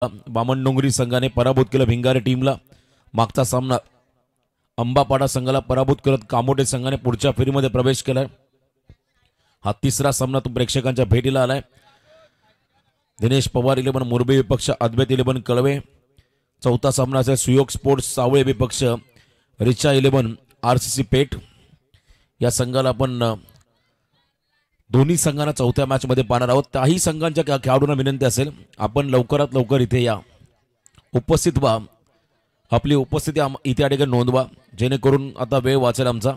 बामणडोंगरी संघाने पराभूत केलं भिंगारे टीमला। मागचा सामना अंबापाडा संघाला पराभूत करत कामोटे संघाने पुढच्या फेरीमध्ये प्रवेश केलाय। हा तिसरा सामना तो प्रेक्षकांच्या भेटीला आलाय। दिनेश पवार 11 मुरबे विपक्ष अद्वैत 11 कळवे। चौथा सामना असेल सुयोग स्पोर्ट्स सावळे विपक्ष रिचा 11 आरसीसी पेठ। या संघाला आपण दोन्ही संघांना चौथ्या मॅच मध्ये पाहणार आहोत। त्याही संघांच्या खेळाडूंना विनंती असेल आपण लवकरात लवकर इथे या, उपस्थित व्हा, आपली उपस्थिती इथे या ठिकाणी नोंदवा जेणेकरून आता वेळ वाचेल आमचा।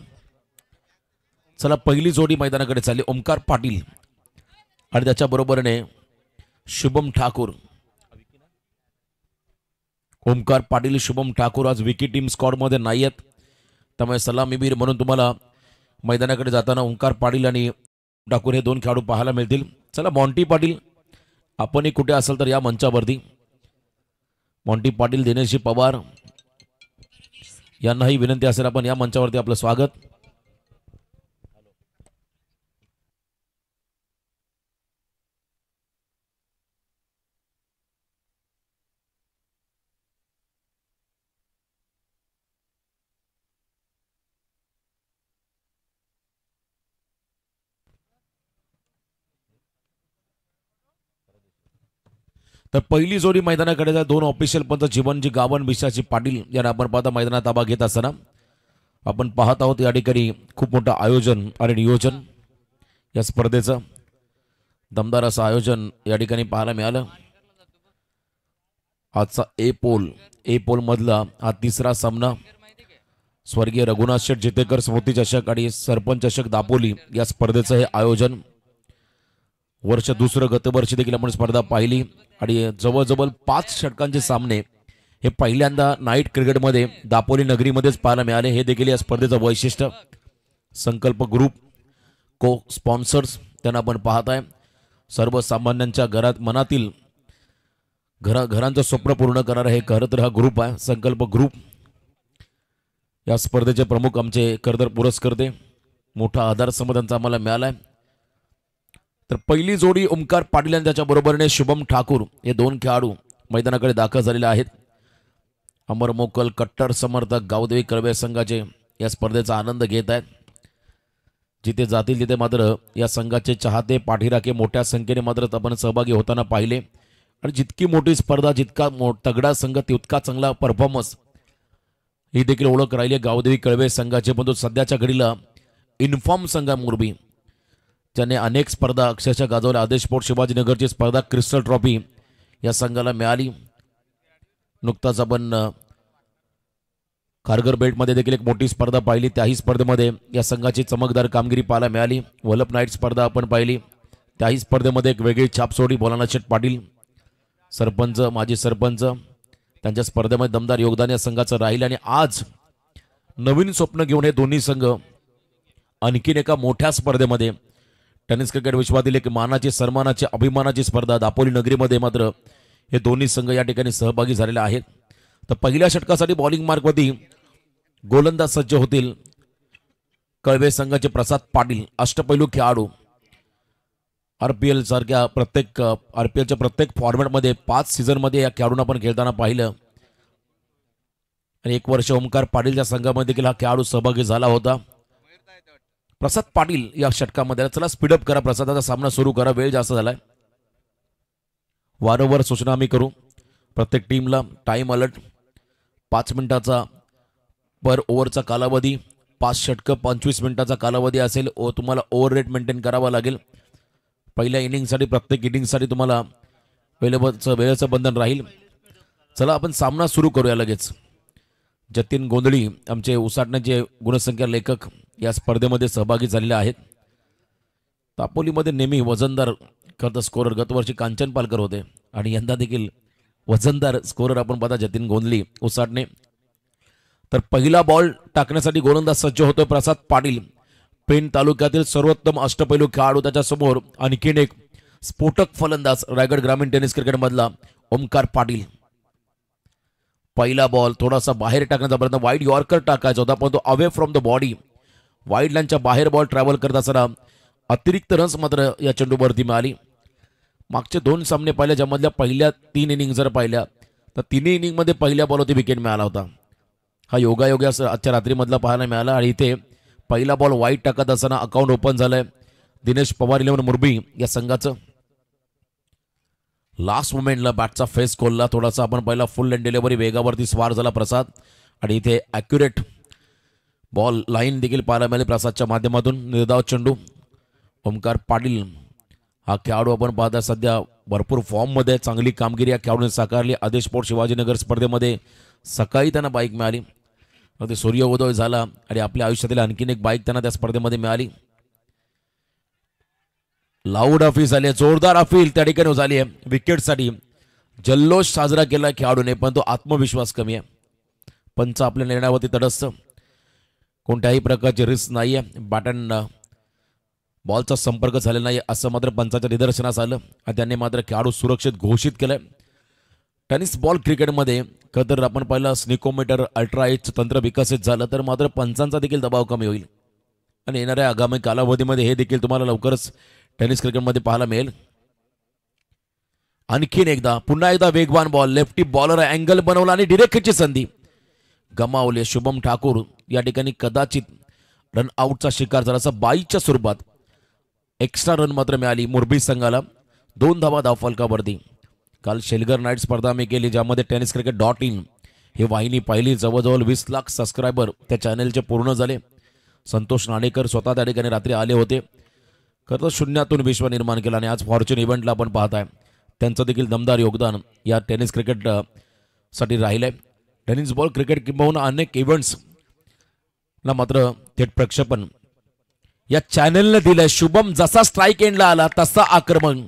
चला पहिली जोडी मैदानाकडे चालली। ओमकार पाटील आणि त्याच्या बरोबरीने शुभम ठाकूर। ओमकार पाटील शुभम ठाकूर आज विकी टीम स्क्वॉड मध्ये नाही आहेत, त्यामुळे सलामीवीर म्हणून तुम्हाला मैदानाकडे जाताना ओमकार पाटील आणि ठाकूर हे दोन खेळाडू पाहायला मिळतील। चला मॉन्टी पाटील आपणही कुठे असेल तर या मंचावरती। मॉन्टी पाटील दिनेश पवार यांनाही विनंती असेल आपण या मंचावरती आपलं स्वागत। तर पहिली जोडी मैदानाकडे जाय दोन ऑफिशियल पंच जीवनजी गावन विशाची पाटील यांना आपण पाहता मैदानात ताबा घेत असताना आपण पाहत आहोत या ठिकाणी खूप मोठं आयोजन आणि नियोजन या स्पर्धेचं दमदार असं आयोजन या ठिकाणी पाहायला मिळालं। आजचा ए पोल मधला हा तिसरा सामना स्वर्गीय रघुनाथ शेठ जितेकर स्मृती चषक आणि सरपंच चषक दापोली या स्पर्धेचं हे आयोजन। वर्ष दुसरं गतवर्षी देखील आपण स्पर्धा पाहिली आणि जवळजवळ 5 षटकांचे सामने हे पहिल्यांदा नाईट क्रिकेटमध्ये दापोली नगरीमध्येच पाहायला मिळाले। हे देखील या स्पर्धेचं वैशिष्ट्य। संकल्प ग्रुप को स्पॉन्सर्स त्यांना आपण पाहताय। सर्वसामान्यांच्या घरात मनातील घरांचं स्वप्न पूर्ण करणारा हे खरं तर हा ग्रुप आहे संकल्प ग्रुप। या स्पर्धेचे प्रमुख आमचे खरं तर पुरस्कर्ते, मोठा आधारस्तंभ त्यांचा आम्हाला मिळालाय। तर पहिली जोडी ओमकार पाटील आणि त्याच्या बरोबरीने शुभम ठाकूर हे दोन खेळाडू मैदानाकडे दाखल झालेले आहेत। अमर मोकल कट्टर समर्थक गावदेवी कळवे संघाचे या स्पर्धेचा आनंद घेत आहेत। जिथे जातील तिथे मात्र या संघाचे चाहते पाठीराखे मोठ्या संख्येने मात्र आपण सहभागी होताना पाहिले आणि जितकी मोठी स्पर्धा जितका तगडा संघ तितका चांगला परफॉर्मन्स ही देखील ओळख राहिली गावदेवी कळवे संघाचे। पण तो सध्याच्या घडीला इन्फॉर्म संघ मुरबी ज्याने अनेक स्पर्धा अक्षरशः गाजवल्या। आदेश स्पोर्ट शिवाजीनगरची स्पर्धा क्रिस्टल ट्रॉफी या संघाला मिळाली। नुकताच आपण खारघर बेल्टमध्ये देखील एक मोठी स्पर्धा पाहिली, त्याही स्पर्धेमध्ये या संघाची चमकदार कामगिरी पाहायला मिळाली। वल्लभ नाईट स्पर्धा आपण पाहिली, त्याही स्पर्धेमध्ये एक वेगळी छाप सोडली भोलानाथ शेठ पाटील सरपंच माजी सरपंच त्यांच्या स्पर्धेमध्ये दमदार योगदान या संघाचं राहील। आणि आज नवीन स्वप्न घेऊन हे दोन्ही संघ आणखीन एका मोठ्या स्पर्धेमध्ये टेनिस क्रिकेट विश्वातील एक मानाची सन्मानाची अभिमानाची स्पर्धा दापोली नगरीमध्ये मात्र हे दोन्ही संघ या ठिकाणी सहभागी झालेले आहेत। तर पहिल्या षटकासाठी बॉलिंग मार्कवरती गोलंदाज सज्ज होतील कळवे संघाचे प्रसाद पाटील, अष्टपैलू खेळाडू। आरपीएल सारख्या आरपीएलच्या प्रत्येक फॉर्मॅटमध्ये 5 सीझनमध्ये या खेळाडूंना आपण खेळताना पाहिलं आणि 1 वर्ष ओमकार पाटीलच्या संघामध्ये देखील हा खेळाडू सहभागी झाला होता। प्रसाद पाटील या षटकामध्ये चला स्पीडअप करा, प्रसादाचा सामना सुरू करा, वेळ जास्त झालाय। वारंवार सूचना आम्ही करू प्रत्येक टीमला टाइम अलर्ट 5 मिनिटाचा पर ओव्हरचा कालावधी, 5 षटकं 25 मिनिटाचा कालावधी असेल। तुम्हाला ओव्हर रेट मेंटेन करावा लागेल। पहिल्या इनिंगसाठी प्रत्येक इनिंगसाठी तुम्हाला वेळेचं बंधन राहील। चला आपण सामना सुरू करूया लगेच। जतीन गोंधळी आमचे उसाटण्याचे गुणसंख्या लेखक या स्पर्धेमध्ये सहभागी झालेले आहेत। दापोलीमध्ये नेहमी वजनदार करता स्कोरर गतवर्षी कांचन पालकर होते आणि यंदा देखील वजनदार स्कोरर आपण पाहता जतीन गोंधळी उसाटणे। तर पहिला बॉल टाकण्यासाठी गोलंदाज सज्ज होतोय प्रसाद पाटील, पेण तालुक्यातील सर्वोत्तम अष्टपैलू खेळाडू। त्याच्यासमोर आणखीन एक स्फोटक फलंदाज रायगड ग्रामीण टेनिस क्रिकेट मधला ओमकार पाटील। पहिला बॉल थोडासा बाहेर टाकण्याचा प्रयत्न, वाईड यॉर्कर टाकायचा होता पण तो away from the body wide लाईनच्या बाहेर बॉल ट्रॅव्हल करत असताना अतिरिक्त रन्स मात्र या चेंडूवरती मिळाली। मागचे 2 सामने पाहिले ज्यामधल्या पहिल्या 3 इनिंग जर पाहिल्या तर तिन्ही इनिंगमध्ये पहिल्या बॉलवरती विकेट मिळाला होता. हा योगायोगी आजच्या रात्रीमधला पाहायला मिळाला आणि इथे पहिला बॉल वाईट टाकत असताना अकाउंट ओपन झालंय दिनेश पवार 11 मुरबी या संघाचं. लास्ट मोमेंटला बॅटचा फेस खोलला थोडासा. आपण पहिला फुल एंड डिलिव्हरी वेगावरती स्वार झाला प्रसाद आणि इथे ॲक्युरेट बॉल लाईन देखील पाहायला मिळाली प्रसादच्या माध्यमातून. निर्धाव चेंडू. ओमकार पाटील हा खेळाडू आपण पाहता सध्या भरपूर फॉर्ममध्ये चांगली कामगिरी या खेळाडूने साकारली. आदेश स्पोर्ट शिवाजीनगर स्पर्धेमध्ये सकाळी त्यांना बाईक मिळाली. अगदी सूर्योदय झाला आणि आपल्या आयुष्यातील आणखीन एक बाईक त्यांना त्या स्पर्धेमध्ये मिळाली. लाऊड अपील झाली, जोरदार अपील त्या ठिकाणी झाली आहे. विकेटसाठी जल्लोष साजरा केला खेळाडूने पण तो आत्मविश्वास कमी आहे. पंच आपल्या निर्णयावरती तटस्थ. कोणत्याही प्रकारची रिस्क नाही आहे. बॅट अँड बॉलचा संपर्क झालेला नाही असं मात्र पंचाच्या निदर्शनास आलं आणि त्यांनी मात्र खेळाडू सुरक्षित घोषित केलंय. टेनिस बॉल क्रिकेटमध्ये तर आपण पाहिलं स्निकोमीटर अल्ट्रा एजचं तंत्र विकसित झालं तर मात्र पंचांचा देखील दबाव कमी होईल आणि येणाऱ्या आगामी कालावधीमध्ये हे देखील तुम्हाला लवकरच टेनिस क्रिकेटमध्ये पाहायला मिळेल. आणखीन एकदा पुन्हा एकदा वेगवान बॉल. लेफ्टी बॉलर अँगल बनवला आणि डिरेक्टची संधी गमावली. शुभम ठाकूर या ठिकाणी कदाचित रन आउटचा शिकार झाला. असं 22च्या स्वरूपात एक्स्ट्रा रन मात्र मिळाली मुरबी संघाला. 2 धावा धावफलकावरती. काल शेलगर नाईट स्पर्धा आम्ही केली ज्यामध्ये tenniscricket.in ही वाहिनी पाहिली. जवळजवळ 20 लाख सबस्क्रायबर त्या चॅनलचे पूर्ण झाले. संतोष नाणेकर स्वतः त्या ठिकाणी रात्री आले होते. खरं तर शून्यातून विश्व निर्माण केला आणि आज फॉर्च्यून इव्हेंटला आपण पाहताय त्यांचं देखील दमदार योगदान या टेनिस क्रिकेट साठी राहिलंय. टेनिस बॉल क्रिकेट किंबहुना अनेक इव्हेंट्सला मात्र थेट प्रक्षेपण या चॅनलने दिलंय. शुभम जसा स्ट्राईक एंडला आला तसा आक्रमण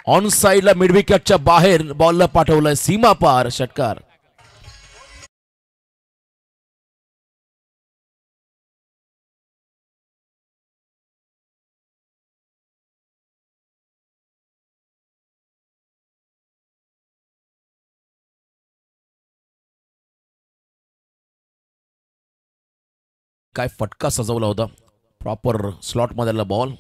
ऑन साइडला मिड विकेटच्या बाहेर बॉलला पाठवलंय. सीमा पार षटकार. काय फटका सजवला होता. प्रॉपर स्लॉट मधला बॉल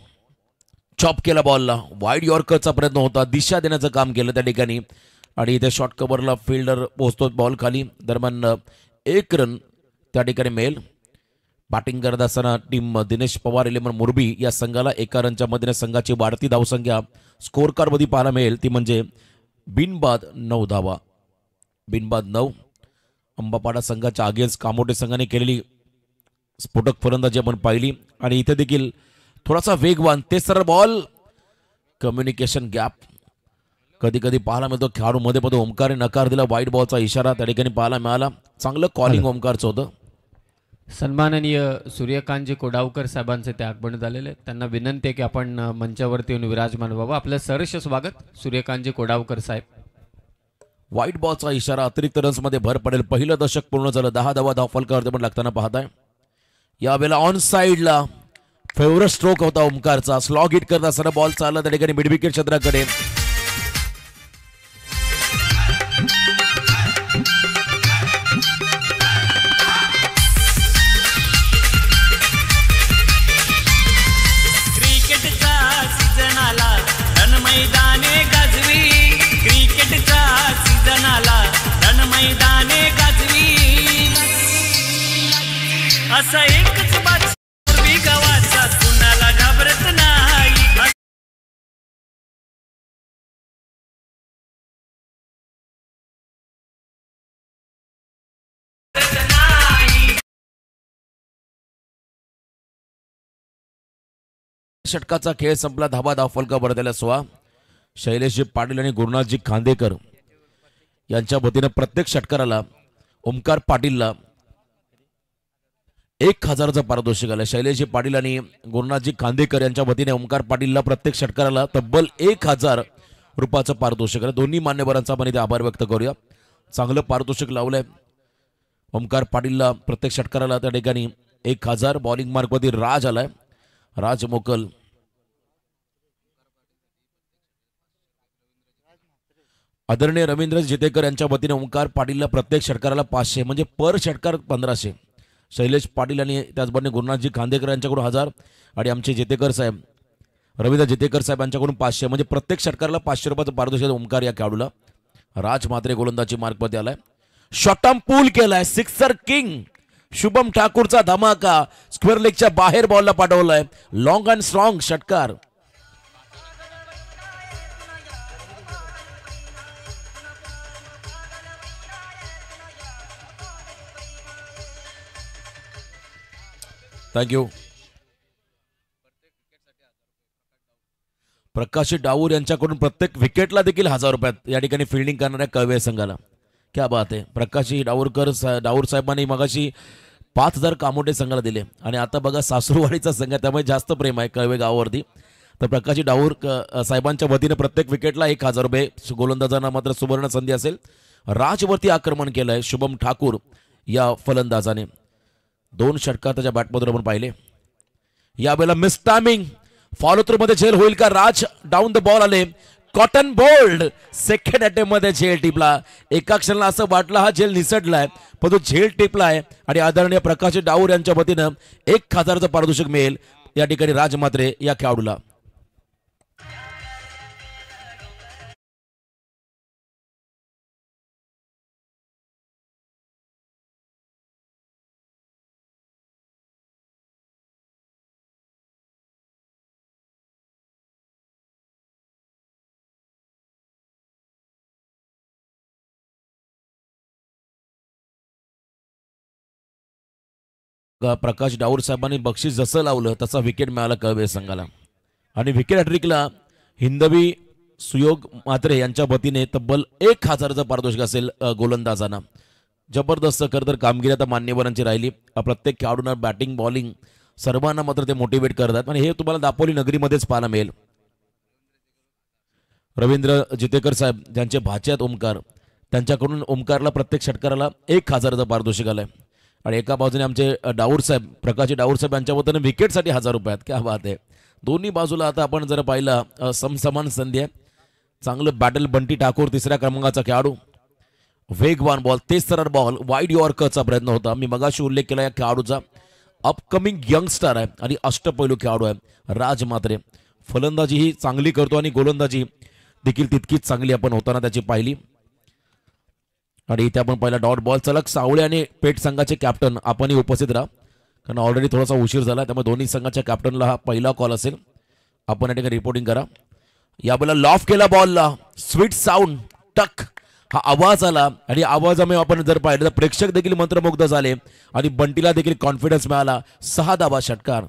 चॉप केला. बॉलला वाईड यॉर्करचा प्रयत्न होता. दिशा देण्याचं काम केलं त्या ठिकाणी आणि इथे शॉर्ट कव्हरला फिल्डर पोहोचतो बॉल खाली. दरम्यान 1 रन त्या ठिकाणी मिळेल. बॅटिंग करत असताना टीम दिनेश पवार 11 मुरबी या संघाला 1 रनच्या मदतीने संघाची वाढती धावसंख्या स्कोर कार्डमध्ये पाहायला मिळेल ती म्हणजे बिनबाद 9 धावा. बिनबाद 9. अंबापाडा संघाच्या अगेन्स्ट कामोटे संघाने केलेली स्फोटक फलंदाजी आपण पाहिली आणि इथे देखील थोडासा वेगवान. ते सरळ बॉल कम्युनिकेशन गॅप कधी कधी पाहायला मिळतो खेळाडूमध्ये पण ओमकारने नकार दिला. वाईट बॉलचा इशारा त्या ठिकाणी पाहायला मिळाला. चांगलं कॉलिंग ओमकारचं होतं. सन्माननीय सूर्यकांतजी कोडावकर साहेबांचे ते आगमन झालेले. त्यांना विनंती आहे की आपण मंचावरती येऊन विराजमान व्हावं. आपलं सहर्ष स्वागत सूर्यकांतजी कोडावकर साहेब. वाईट बॉलचा इशारा. अतिरिक्त रन्समध्ये भर पडेल. पहिलं दशक पूर्ण झालं. 10 धावा धावफलकावरती पण लागताना पाहताय. यावेळेला ऑन साइडला फेवरेट स्ट्रोक होता ओमकारचा. स्लॉग हिट करत असताना बॉल चालला त्या ठिकाणी मिड विकेट क्षेत्राकडे. क्रिकेटचा सीझन आला रण मैदाने गाजवी. क्रिकेटचा सीझन आला रण मैदाने गाजवी. असा एकच बाजी गावाचा कुणाला घाबरत नाही. षटकाचा खेळ संपला. धावा धावफलकावर दिला 16. शैलेशजी पाटील आणि गुरुनाथजी खांदेकर यांच्या वतीने प्रत्येक षटकाराला ओमकार पाटीलला 1000चं पारितोषिक आलं. शैलेशजी पाटील आणि गुरुनाथजी खांदेकर यांच्या वतीने ओमकार पाटीलला प्रत्येक षटकाराला तब्बल 1000 रुपयाचं पारितोषिक आलं. दोन्ही मान्यवरांचा आपण इथे आभार व्यक्त करूया. चांगलं पारितोषिक लावलंय ओमकार पाटीलला. प्रत्येक षटकाराला त्या ठिकाणी 1000. बॉलिंग मार्कवरती राज आलाय. राज मोकल. आदरणीय रवींद्र जितेकर यांच्या वतीने ओमकार पाटीलला प्रत्येक षटकाराला 500 म्हणजे पर षटकार 1500. शैलेश पाटील आणि त्याचबरोबर गुरुनाथजी खांदेकर यांच्याकडून 1000 आणि आमचे जितेकर साहेब रवींद्र जितेकर साहेब यांच्याकडून 500 म्हणजे प्रत्येक षटकाराला 500 रुपयाचं पारितोषिक ओमकार या खेळाडूला. राज मात्रे गोलंदाजी मार्कमध्ये आलाय. शॉटम पूल केलाय, सिक्सर किंग शुभम ठाकूरचा धमाका स्क्वेअर लेगच्या बाहेर बॉलला पाठवलाय. लॉंग अँड स्ट्रॉंग षटकार. थँक्यू. प्रकाश डाऊर यांच्याकडून प्रत्येक विकेटला देखील 1000 रुपयात या ठिकाणी फिल्डिंग करणाऱ्या कळवे संघाला. क्या बात आहे. प्रकाश डाऊर साहेबांनी मगाशी 5000 कामोटे संघाला दिले आणि आता बघा सासूरवाडीचा संघ त्यामुळे जास्त प्रेम आहे कळवे गावावरती. तर प्रकाश डाऊर साहेबांच्या वतीने प्रत्येक विकेटला 1000 रुपये. गोलंदाजांना मात्र सुवर्ण संधी असेल. राजवरती आक्रमण केलंय शुभम ठाकूर या फलंदाजाने. 2 षटकार त्याच्या बॅटमधून आपण पाहिले. यावेळेला मिस टायमिंग, फॉलो थ्रू मध्ये झेल होईल का. राज डाऊन द बॉल आले. कॉटन बोल्ड सेकंड अटेम्प्ट मध्ये झेल टिपला. एका क्षणाला असं वाटलं हा झेल निसटलाय पण तो झेल टिपलाय आणि आदरणीय प्रकाश डाऊर यांच्या वतीनं 1000चं पारितोषिक मिळेल या ठिकाणी राज मात्रे या खेळाडूला. प्रकाश डाऊर साहेबांनी बक्षीस जसं लावलं तसा विकेट मिळाला कळवे संघाला. आणि विकेट हॅट्रिकला हिंदवी सुयोग मात्रे यांच्या वतीने तब्बल 1000चं पारितोषिक असेल गोलंदाजांना. जबरदस्त तर कामगिरी आता मान्यवरांची राहिली. प्रत्येक खेळाडूंना बॅटिंग बॉलिंग सर्वांना मात्र ते मोटिवेट करतात आणि हे तुम्हाला दापोली नगरीमध्येच पाहायला मिळेल. रवींद्र जितेकर साहेब ज्यांचे भाचे आहेत ओमकार, त्यांच्याकडून ओमकारला प्रत्येक षटकाराला 1000चं पारितोषिक आलंय. आणि एका बाजूने आमचे डाऊर साहेब प्रकाश डाऊर साहेब यांच्या वतीने विकेटसाठी 1000 रुपयात. क्या बात आहे. दोन्ही बाजूला आता आपण जर पाहिलं समसमान संधी आहे. चांगलं बॅटल. बंटी ठाकूर 3ऱ्या क्रमांकाचा खेळाडू. वेगवान बॉल, तेज सरळ बॉल, वाईड यॉर्करचा प्रयत्न होता. मी मगाशी उल्लेख केला या खेळाडूचा. अपकमिंग यंगस्टर आहे आणि अष्टपैलू खेळाडू आहे राज मात्रे. फलंदाजी ही चांगली करतो आणि गोलंदाजी देखील तितकीच चांगली आपण होताना त्याची पाहिली. आणि इथे आपण पहिला डॉट बॉल. चलक सावळे आणि पेठ संघाचे कॅप्टन आपणही उपस्थित राहा कारण ऑलरेडी थोडासा उशीर झाला त्यामुळे दोन्ही संघाच्या कॅप्टनला हा पहिला कॉल असेल. आपण या ठिकाणी रिपोर्टिंग करा. यावेळेला लॉफ केला बॉलला. स्वीट साऊंड टक हा आवाज आला आणि आवाजामुळे आपण जर पाहिलं तर प्रेक्षक देखील मंत्रमुग्ध झाले आणि बंटीला देखील कॉन्फिडन्स मिळाला. 6 धावा षटकार.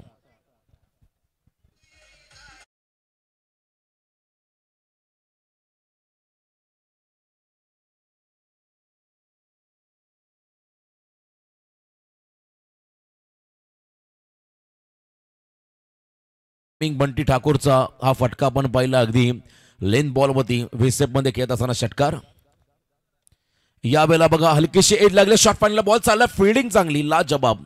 बंटी ठाकूरचा हा फटका आपण पाहिला अगदी लेन बॉलवरती मध्ये खेळत असताना षटकार. यावेळेला बघा हलकीशी एज लागले. शॉर्ट फायनलला बॉल चालला. फिल्डिंग चांगली लाजबाब.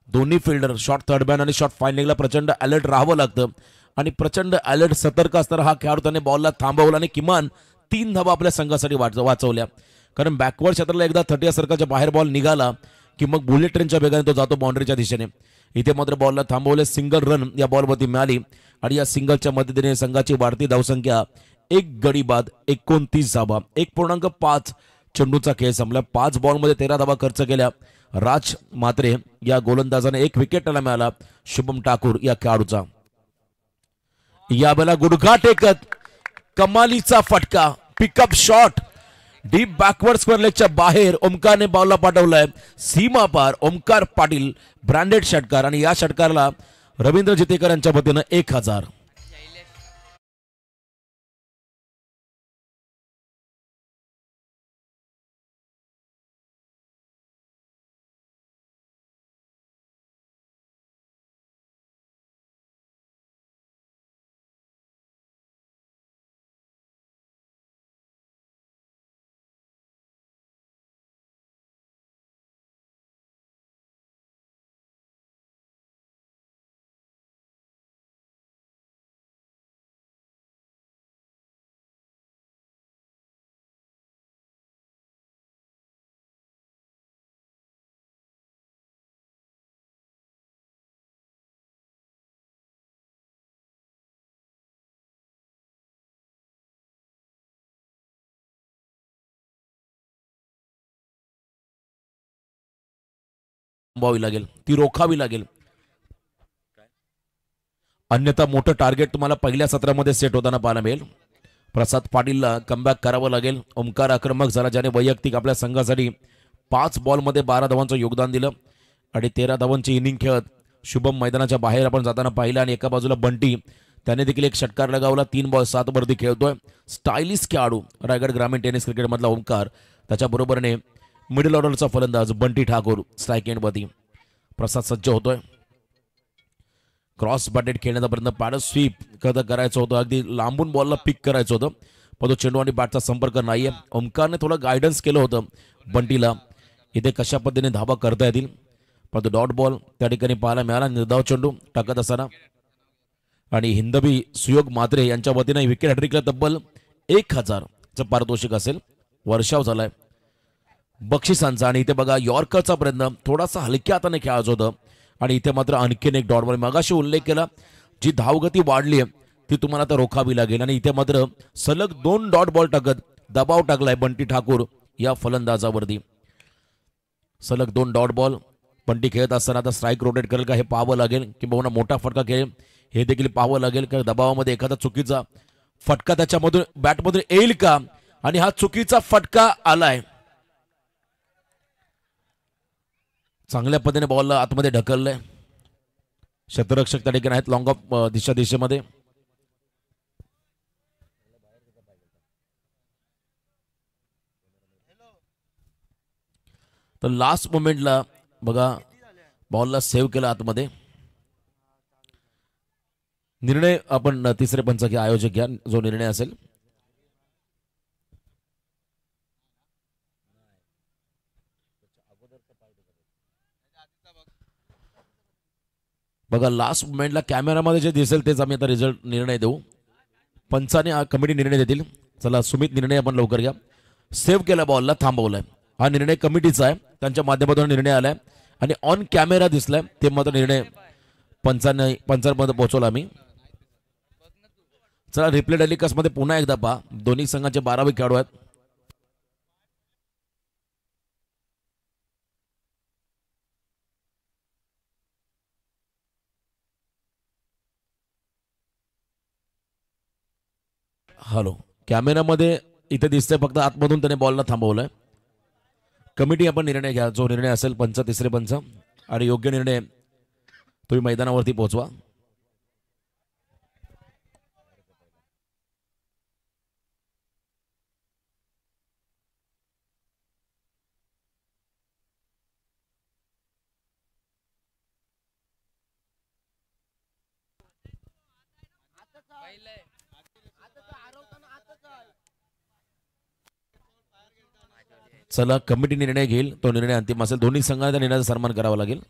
दोन्ही फिल्डर शॉर्ट थर्ड मॅन आणि शॉर्ट फायनलला प्रचंड अलर्ट राहावं लागतं आणि प्रचंड अलर्ट सतर्क असताना हा खेळाडू त्याने बॉलला थांबवला आणि किमान 3 धावा आपल्या संघासाठी वाचवल्या. कारण बॅकवर्ड क्षेत्राला एकदा 30 सर्कलच्या बाहेर बॉल निघाला की मग बुलेट ट्रेनच्या वेगाने तो जातो बाउंड्रीच्या दिशेने. इथे मात्र बॉलला थांबवले. सिंगल रन या बॉलवरती मिळाली आणि या सिंगलच्या मदतीने संघाची वाढती धावसंख्या 1 गडी बाद 29 धावा. 1.5 चेंडूचा खेळ संपला. 5 बॉलमध्ये 13 धावा खर्च केल्या राज मात्रे या गोलंदाजाने. 1 विकेट त्याला मिळाला शुभम ठाकूर या खेळाडूचा. यावेळेला गुडघा टेकत कमालीचा फटका. Pickup shot deep backward square लेगच्या बाहेर ओमकारने बॉलला पाठवलाय सीमा पार. ओमकार पाटील ब्रँडेड षटकार आणि या षटकाराला रवींद्र जितेकर यांच्या वतीनं 1000. थांबवावी लागेल, ती रोखावी लागेल. अन्यथा मोठं टार्गेट तुम्हाला पहिल्या सत्रामध्ये सेट होताना पाहायला मिळेल. प्रसाद पाटीलला कमबॅक करावं लागेल. ओमकार आक्रमक झाला, ज्याने वैयक्तिक आपल्या संघासाठी 5 बॉलमध्ये 12 धावांचं योगदान दिलं आणि 13 धावांची इनिंग खेळत शुभम मैदानाच्या बाहेर आपण जाताना पाहिलं. आणि एका बाजूला बंटी, त्याने देखील एक षटकार लगावला. 3 बॉल 7 वरती खेळतोय. स्टायलिश खेळाडू रायगड ग्रामीण टेनिस क्रिकेटमधला ओमकार, त्याच्या बरोबरने मिडल ऑर्डरचा फलंदाज बंटी ठाकूर स्ट्राईक एंडवरती. प्रसाद सज्ज होतोय. क्रॉस बॅटेड खेळण्याचा प्रयत्न, पॅडल स्वीप करायचं होतं, अगदी लांबून बॉलला पिक करायचं होतं, पण तो चेंडू आणि बॅटचा संपर्क नाहीये. ओमकारने थोडं गायडन्स केलं होतं बंटीला, इथे कशा पद्धतीने धाबा करता येतील, परंतु डॉट बॉल त्या ठिकाणी पाहायला मिळाला. निर्धाव चेंडू टाकत असताना आणि हिंदवी सुयोग मात्रे यांच्या वतीने विकेट हॅट्रिकला तब्बल 1000चं पारितोषिक असेल. वर्षाव झालाय बक्षिसांचा. आणि इथे बघा यॉर्करचा प्रयत्न, थोडासा हलक्या हाताने खेळायचं होतं आणि इथे मात्र आणखीन एक डॉट बॉल. मगाशी उल्लेख केला, जी धावगती वाढली आहे ती तुम्हाला आता रोखावी लागेल. आणि इथे मात्र सलग 2 डॉट बॉल टाकत दबाव टाकलाय बंटी ठाकूर या फलंदाजावरती. सलग 2 डॉट बॉल. बंटी खेळत असताना आता स्ट्राईक रोटेट करेल का हे पाहावं लागेल, किंवा मोठा फटका खेळेल हे देखील पाहावं लागेल. कारण दबावामध्ये एखादा चुकीचा फटका त्याच्यामधून बॅटमधून येईल का, आणि हा चुकीचा फटका आलाय. चांगल्या पद्धतीने बॉलला आतमध्ये ढकललंय. क्षेत्ररक्षक त्या ठिकाणी आहेत लॉंग ऑफ दिशेमध्ये. तर लास्ट मोमेंटला बघा बॉलला सेव्ह केला आतमध्ये. निर्णय आपण तिसरे पंच घ्या, आयोजक घ्या, जो निर्णय असेल. बघा लास्ट मोमेंटला कॅमेरामध्ये जे दिसेल तेच आम्ही आता रिझल्ट निर्णय देऊ. पंचाने कमिटी निर्णय देतील. चला सुमित, निर्णय आपण लवकर घ्या. सेव्ह केला बॉलला, थांबवलाय, हा निर्णय कमिटीचा आहे, त्यांच्या माध्यमातून निर्णय आलाय. आणि ऑन कॅमेरा दिसलाय ते मात्र निर्णय पंचांमध्ये पोहोचवला आम्ही. चला रिप्ले टेलिकास्ट मध्ये पुन्हा एकदा पहा. दोन्ही संघाचे 12वे खेळाडू आहेत. हॅलो, कॅमेरामध्ये इथे दिसतंय फक्त आतमधून त्याने बॉलला थांबवलंय. कमिटी आपण निर्णय घ्या, जो निर्णय असेल पंच, तिसरे पंच, आणि योग्य निर्णय तुम्ही मैदानावरती पोहोचवा. चला कमिटी निर्णय घेईल, तो निर्णय अंतिम असेल. दोन्ही संघांना त्या निर्णयाचा सन्मान करावा लागेल.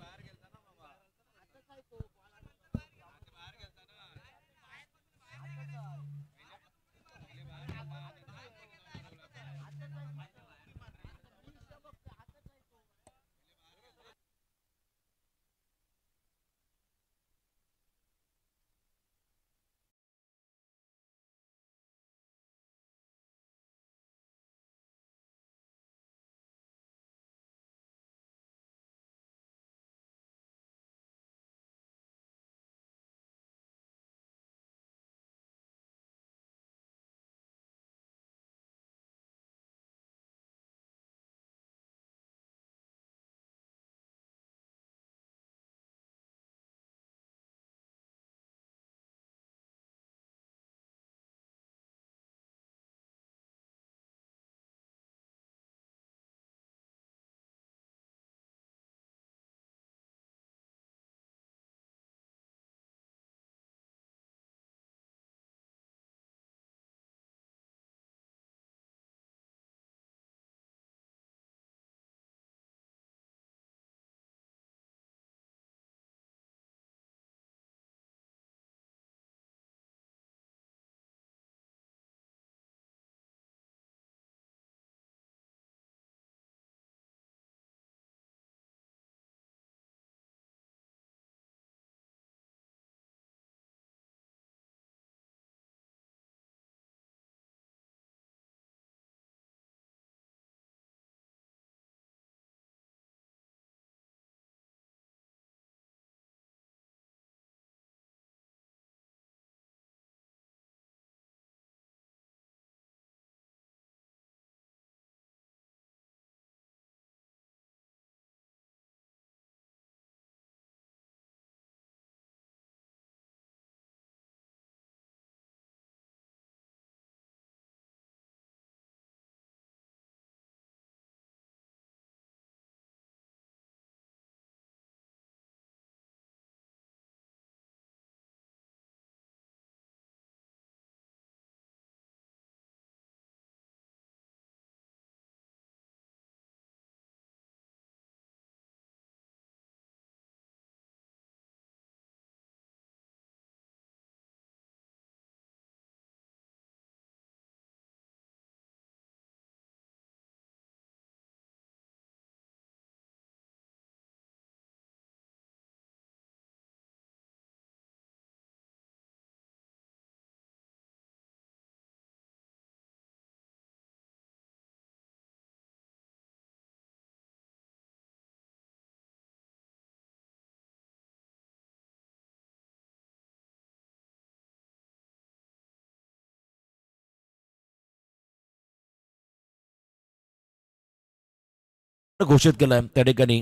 घोषित केलाय त्या ठिकाणी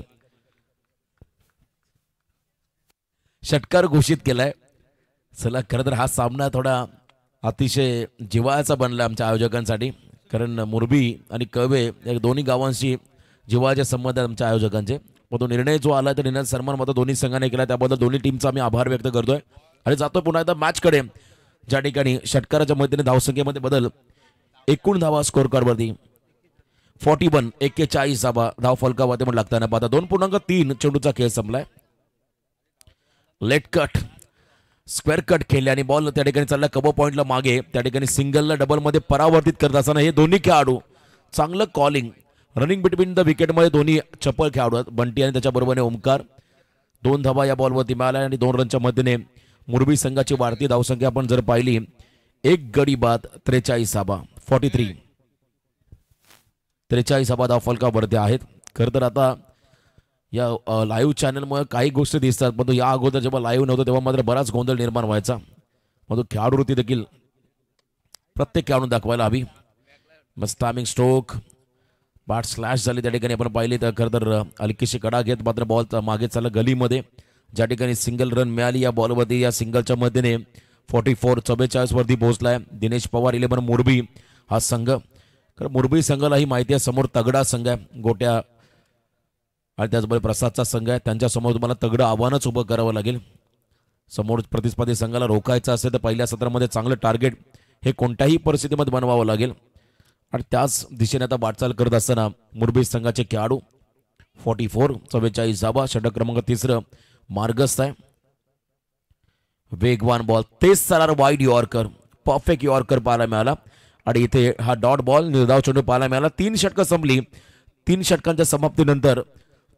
षटकार घोषित केलाय. चला खरं तर हा सामना थोडा अतिशय जिव्हाळ्याचा बनला आमच्या आयोजकांसाठी, कारण मुरबी आणि कळवे या दोन्ही गावांशी जिव्हाळ्याचे संबंध आहेत आमच्या आयोजकांचे. पण तो निर्णय जो आला त्या निर्णयाचा सन्मान मात्र दोन्ही संघाने केला, त्याबद्दल दोन्ही टीमचा आम्ही आभार व्यक्त करतोय. आणि जातो पुन्हा एकदा मॅचकडे, ज्या ठिकाणी षटकाराच्या मदतीने धावसंख्येमध्ये बदल, एकूण धावा स्कोर कार्डवरती 41 41 धाव फलकावरती पण लागताना पाहता 2.3 चेंडूचा खेळ संपलाय. लेट कट स्क्वेअर कट खेळले आणि बॉल त्या ठिकाणी चालला कबो पॉइंटला मागे. त्या ठिकाणी सिंगलला डबलमध्ये परावर्तित करत असताना हे दोन्ही खेळाडू चांगलं कॉलिंग रनिंग बिटवीन द विकेटमध्ये दोन्ही चपळ खेळाडू आहेत. बंटी आणि त्याच्याबरोबरने ओमकार. 2 धावा या बॉलवरती मिळाल्या आणि 2 रनच्या मदतीने मुरबी संघाची वाढती धावसंख्या आपण जर पाहिली, एक गडी बाद 43 धाव फलकावरती आहेत. खरं तर आता या लाईव्ह चॅनलमुळे काही गोष्टी दिसतात, पण या अगोदर जेव्हा लाईव्ह नव्हतं तेव्हा मात्र बराच गोंधळ निर्माण व्हायचा. मग तो खेळाडूवृत्ती देखील प्रत्येक खेळाडून दाखवायला हवी. मस्त टायमिंग स्ट्रोक बाट स्लॅश झाली त्या ठिकाणी आपण पाहिली तर खरं तर हलकीशी कडा घेत मात्र बॉल मागे चालला गलीमध्ये. ज्या ठिकाणी सिंगल रन मिळाली या बॉलवरती, या सिंगलच्या मदतीने 44 वरती पोहोचलाय. दिनेश पवार 11 मुरबी हा संघ. कारण मुरबी संघाला ही माहिती आहे समोर तगडा संघ आहे, गोट्या आणि त्याचबरोबर प्रसादचा संघ आहे. त्यांच्यासमोर तुम्हाला तगडं आव्हानच उभं करावं लागेल. समोर प्रतिस्पर्धी संघाला रोखायचं असेल तर पहिल्या सत्रामध्ये चांगलं टार्गेट हे कोणत्याही परिस्थितीमध्ये बनवावं लागेल. आणि त्याच दिशेने आता वाटचाल करत असताना मुरबी संघाचे खेळाडू 44 धावा, षटक क्रमांक 3 मार्गस्थ आहे. वेगवान बॉल, तेच चालणार वाईड यॉर्कर, परफेक्ट यॉर्कर पाहायला मिळाला. आणि इथे हा डॉट बॉल निर्धाव चेंडू पाहायला मिळाला. 3 षटकं संपली. 3 षटकांच्या समाप्तीनंतर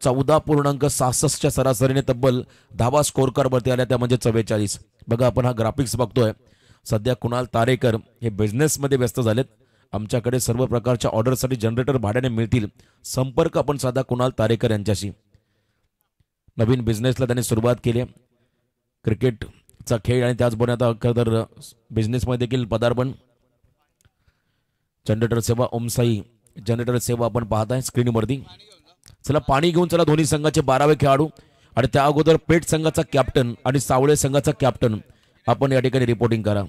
14.66च्या सरासरीने तब्बल धावा स्कोर कार्डवरती आल्या, त्या म्हणजे 44. बघा आपण हा ग्राफिक्स बघतोय. सध्या कुणाल तारेकर हे बिझनेसमध्ये व्यस्त झालेत. आमच्याकडे सर्व प्रकारच्या ऑर्डरसाठी जनरेटर भाड्याने मिळतील, संपर्क आपण साधा कुणाल तारेकर यांच्याशी. नवीन बिझनेसला त्यांनी सुरुवात केली आहे, क्रिकेटचा खेळ आणि त्याचबरोबर आता खरं बिझनेसमध्ये देखील पदार्पण. जनरेटर सेवा ओमसाई जनरेटर सेवा आपण पाहताय स्क्रीनवरती. चला पाणी घेऊन चला दोन्ही संघाचे 12वे खेळाडू आणि त्या अगोदर पेठ संघाचा कॅप्टन आणि सावळे संघाचा कॅप्टन आपण या ठिकाणी रिपोर्टिंग करा.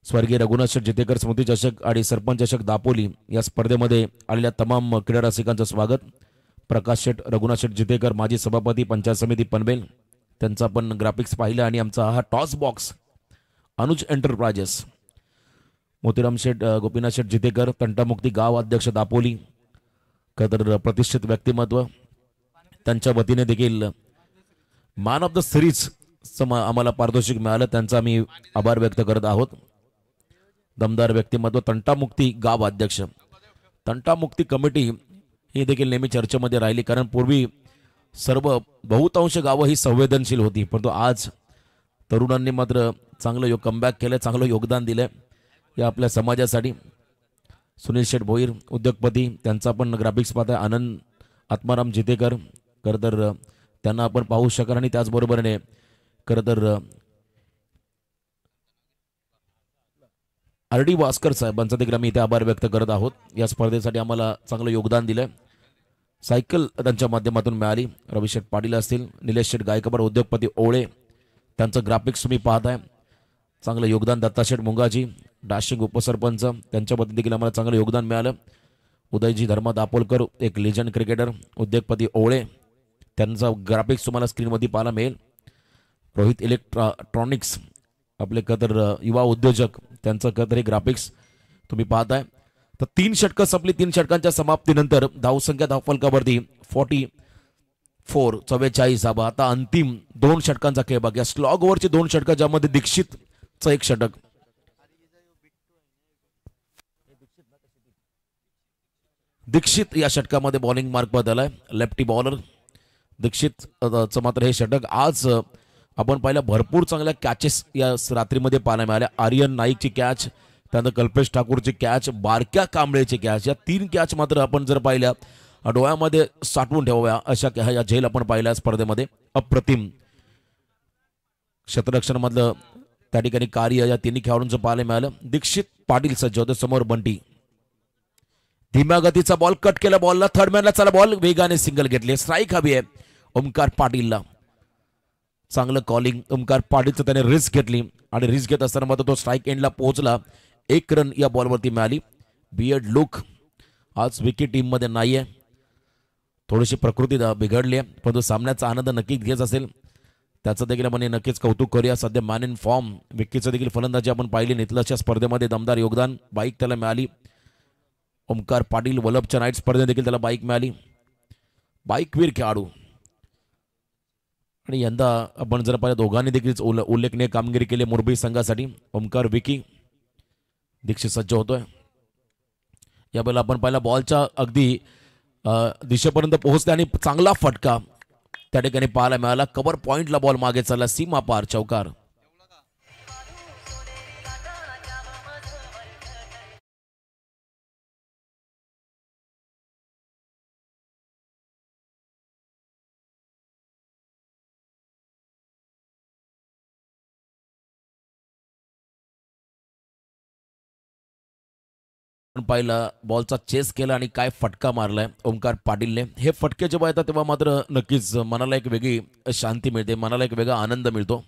स्वर्गीय रघुनाथ शेठ जितेकर स्मृती चषक आणि सरपंच चषक दापोली या स्पर्धेमध्ये आलेल्या तमाम क्रीडा रसिकांचं स्वागत. प्रकाश शेठ रघुनाथ शेठ जितेकर माजी सभापती पंचायत समिती पनवेल, त्यांचा पण ग्राफिक्स पाहिला. आणि आमचा हा toss box Anuj enterprises, Motiram Sheth Gopinath Sheth Jitekar तंटामुक्ती गाव अध्यक्ष दापोली, खतर प्रतिष्ठित व्यक्तिमत्व, त्यांच्या वतीने देखील मॅन ऑफ द सिरीज आम्हाला पारितोषिक मिळालं, त्यांचा आम्ही आभार व्यक्त करत आहोत. दमदार व्यक्तिमत्व तंटामुक्ती गाव अध्यक्ष. तंटामुक्ती कमिटी ही देखील नेहमी चर्चेमध्ये राहिली, कारण पूर्वी सर्व बहुतांश गावं ही संवेदनशील होती, परंतु आज तरुणांनी मात्र चांगलं कमबॅक केलं, चांगलं योगदान दिलं या आपल्या समाजासाठी. सुनील शेठ भोईर उद्योगपती, त्यांचा पण ग्राफिक्स पाहताय. आनंद आत्माराम जितेकर, खरं तर त्यांना आपण पाहू शकाल. आणि त्याचबरोबरने खरं तर RD भास्कर साहेबांचा देखील आम्ही इथे आभार व्यक्त करत आहोत. या स्पर्धेसाठी आम्हाला चांगलं योगदान दिलंय. सायकल त्यांच्या माध्यमातून मिळाली. रविशेठ पाटील असतील, निलेश शेठ गायकवाड उद्योगपती ओळे, त्यांचं ग्राफिक्स तुम्ही पाहताय. चांगलं योगदान. दत्ताशेठ मुंगाजी डाशिंग उपसरपंच, त्यांच्याबद्दल देखील आम्हाला चांगलं योगदान मिळालं. उदयजी धर्मा दापोलकर एक लेजंड क्रिकेटर उद्योगपती ओळे, त्यांचा ग्राफिक्स तुम्हाला स्क्रीनमध्ये पाहायला मिळेल. रोहित इलेक्ट्रॉनिक्स आपले कतर युवा उद्योजक, त्यांचं कतर हे ग्राफिक्स तुम्ही पाहताय. तर 3 षटकं संपली. 3 षटकांच्या समाप्तीनंतर धावसंख्या धावफलकावरती 44 धावा. आता अंतिम 2 षटकांचा खेळ बघा. स्लॉग ओव्हरचे 2 षटकं, ज्यामध्ये दीक्षितचं 1 षटक. दीक्षित या षटकामध्ये बॉलिंग मार्क बदलाय, लेफ्टी बॉलर दीक्षितचं मात्र हे षटक. आज आपण पाहिलं भरपूर चांगल्या कॅचेस या रात्रीमध्ये पाहायला मिळाल्या. आर्यन नाईकची कॅच, त्यानंतर कल्पेश ठाकूरची कॅच, बारक्या कांबळेची कॅच, या 3 कॅच मात्र आपण जर पाहिल्या डोळ्यामध्ये साठवून ठेवाव्या अशा या झेल आपण पाहिल्या स्पर्धेमध्ये. अप्रतिम क्षेत्ररक्षण मधलं त्या ठिकाणी कार्य या 3 खेळाडूंचं पाहायला मिळालं. दीक्षित पाटील सज्ज होते, समोर बंटी. धीम्या गतीचा बॉल कट केला, बॉलला थर्ड मॅनला चला बॉल वेगाने सिंगल घेतले. स्ट्राईक हवी आहे ओमकार पाटीलला. चांगलं कॉलिंग ओमकार पाटीलचं त्याने रिस्क घेतली आणि रिस्क घेत असताना मात्र तो स्ट्राईक एंडला पोहोचला. 1 रन या बॉलवरती मिळाली. बियर्ड लुक आज विकेट टीममध्ये नाहीये, थोडीशी प्रकृती बिघडली आहे, परंतु सामन्याचा आनंद नक्कीच घेत असेल. त्याचं देखील आपण नक्कीच कौतुक करूया. सध्या मॅन इन फॉर्म विकेटचं देखील फलंदाजी आपण पाहिली. नितलसच्या स्पर्धेमध्ये दमदार योगदान. बाईक त्याला मिळाली. ओमकार पाटील वल्लभच्या नाईट स्पर्धेत देखील त्याला बाईक मिळाली. बाईकवीर खेळाडू. आणि यंदा आपण जर पाहिलं दोघांनी देखील उल्लेखनीय कामगिरी केली मुंबई संघासाठी. ओमकार विकी दीक्षित सज्ज होतोय. यावेळेला आपण पाहिला बॉलच्या अगदी दिशेपर्यंत पोहोचले आणि चांगला फटका त्या ठिकाणी पाहायला मिळाला. कव्हर पॉइंटला बॉल मागे चालला, सीमा पार चौकार. पाहिला बॉलचा चेस केला आणि काय फटका मारलाय ओमकार पाटीलने. हे फटके जेव्हा येतात तेव्हा मात्र नक्कीच मनाला एक वेगळी शांती मिळते, मनाला एक वेगळा आनंद मिळतो.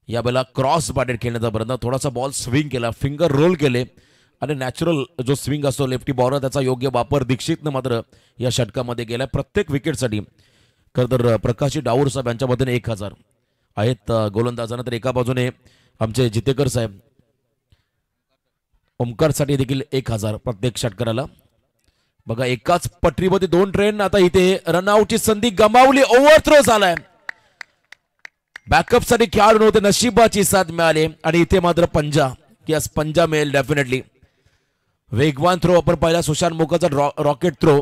यावेळेला क्रॉस बॅटेड खेळण्याचा प्रयत्न, थोडासा बॉल स्विंग केला, फिंगर रोल केले आणि नॅचरल जो स्विंग असतो लेफ्टी बॉलर त्याचा योग्य वापर दीक्षितनं मात्र या षटकामध्ये केला. प्रत्येक विकेटसाठी खरं तर प्रकाशी डाऊर साहेब यांच्या मधून 1000 आहेत गोलंदाजांना, तर एका बाजूने आमचे जितेकर साहेब ओमकारसाठी देखील 1000 प्रत्येक षटकाराला. बघा एकाच पटरीमध्ये 2 ट्रेन. आता इथे रनआउटची संधी गमावली, ओव्हर थ्रो झालाय. बॅकअप साठी खेळाडू नव्हते, नशिबाची साथ मिळाली आणि इथे मात्र पंजा यस पंजा मिळेल डेफिनेटली. वेगवान थ्रो आपण पाहिला सुशांत मोकाचा रॉकेट थ्रो.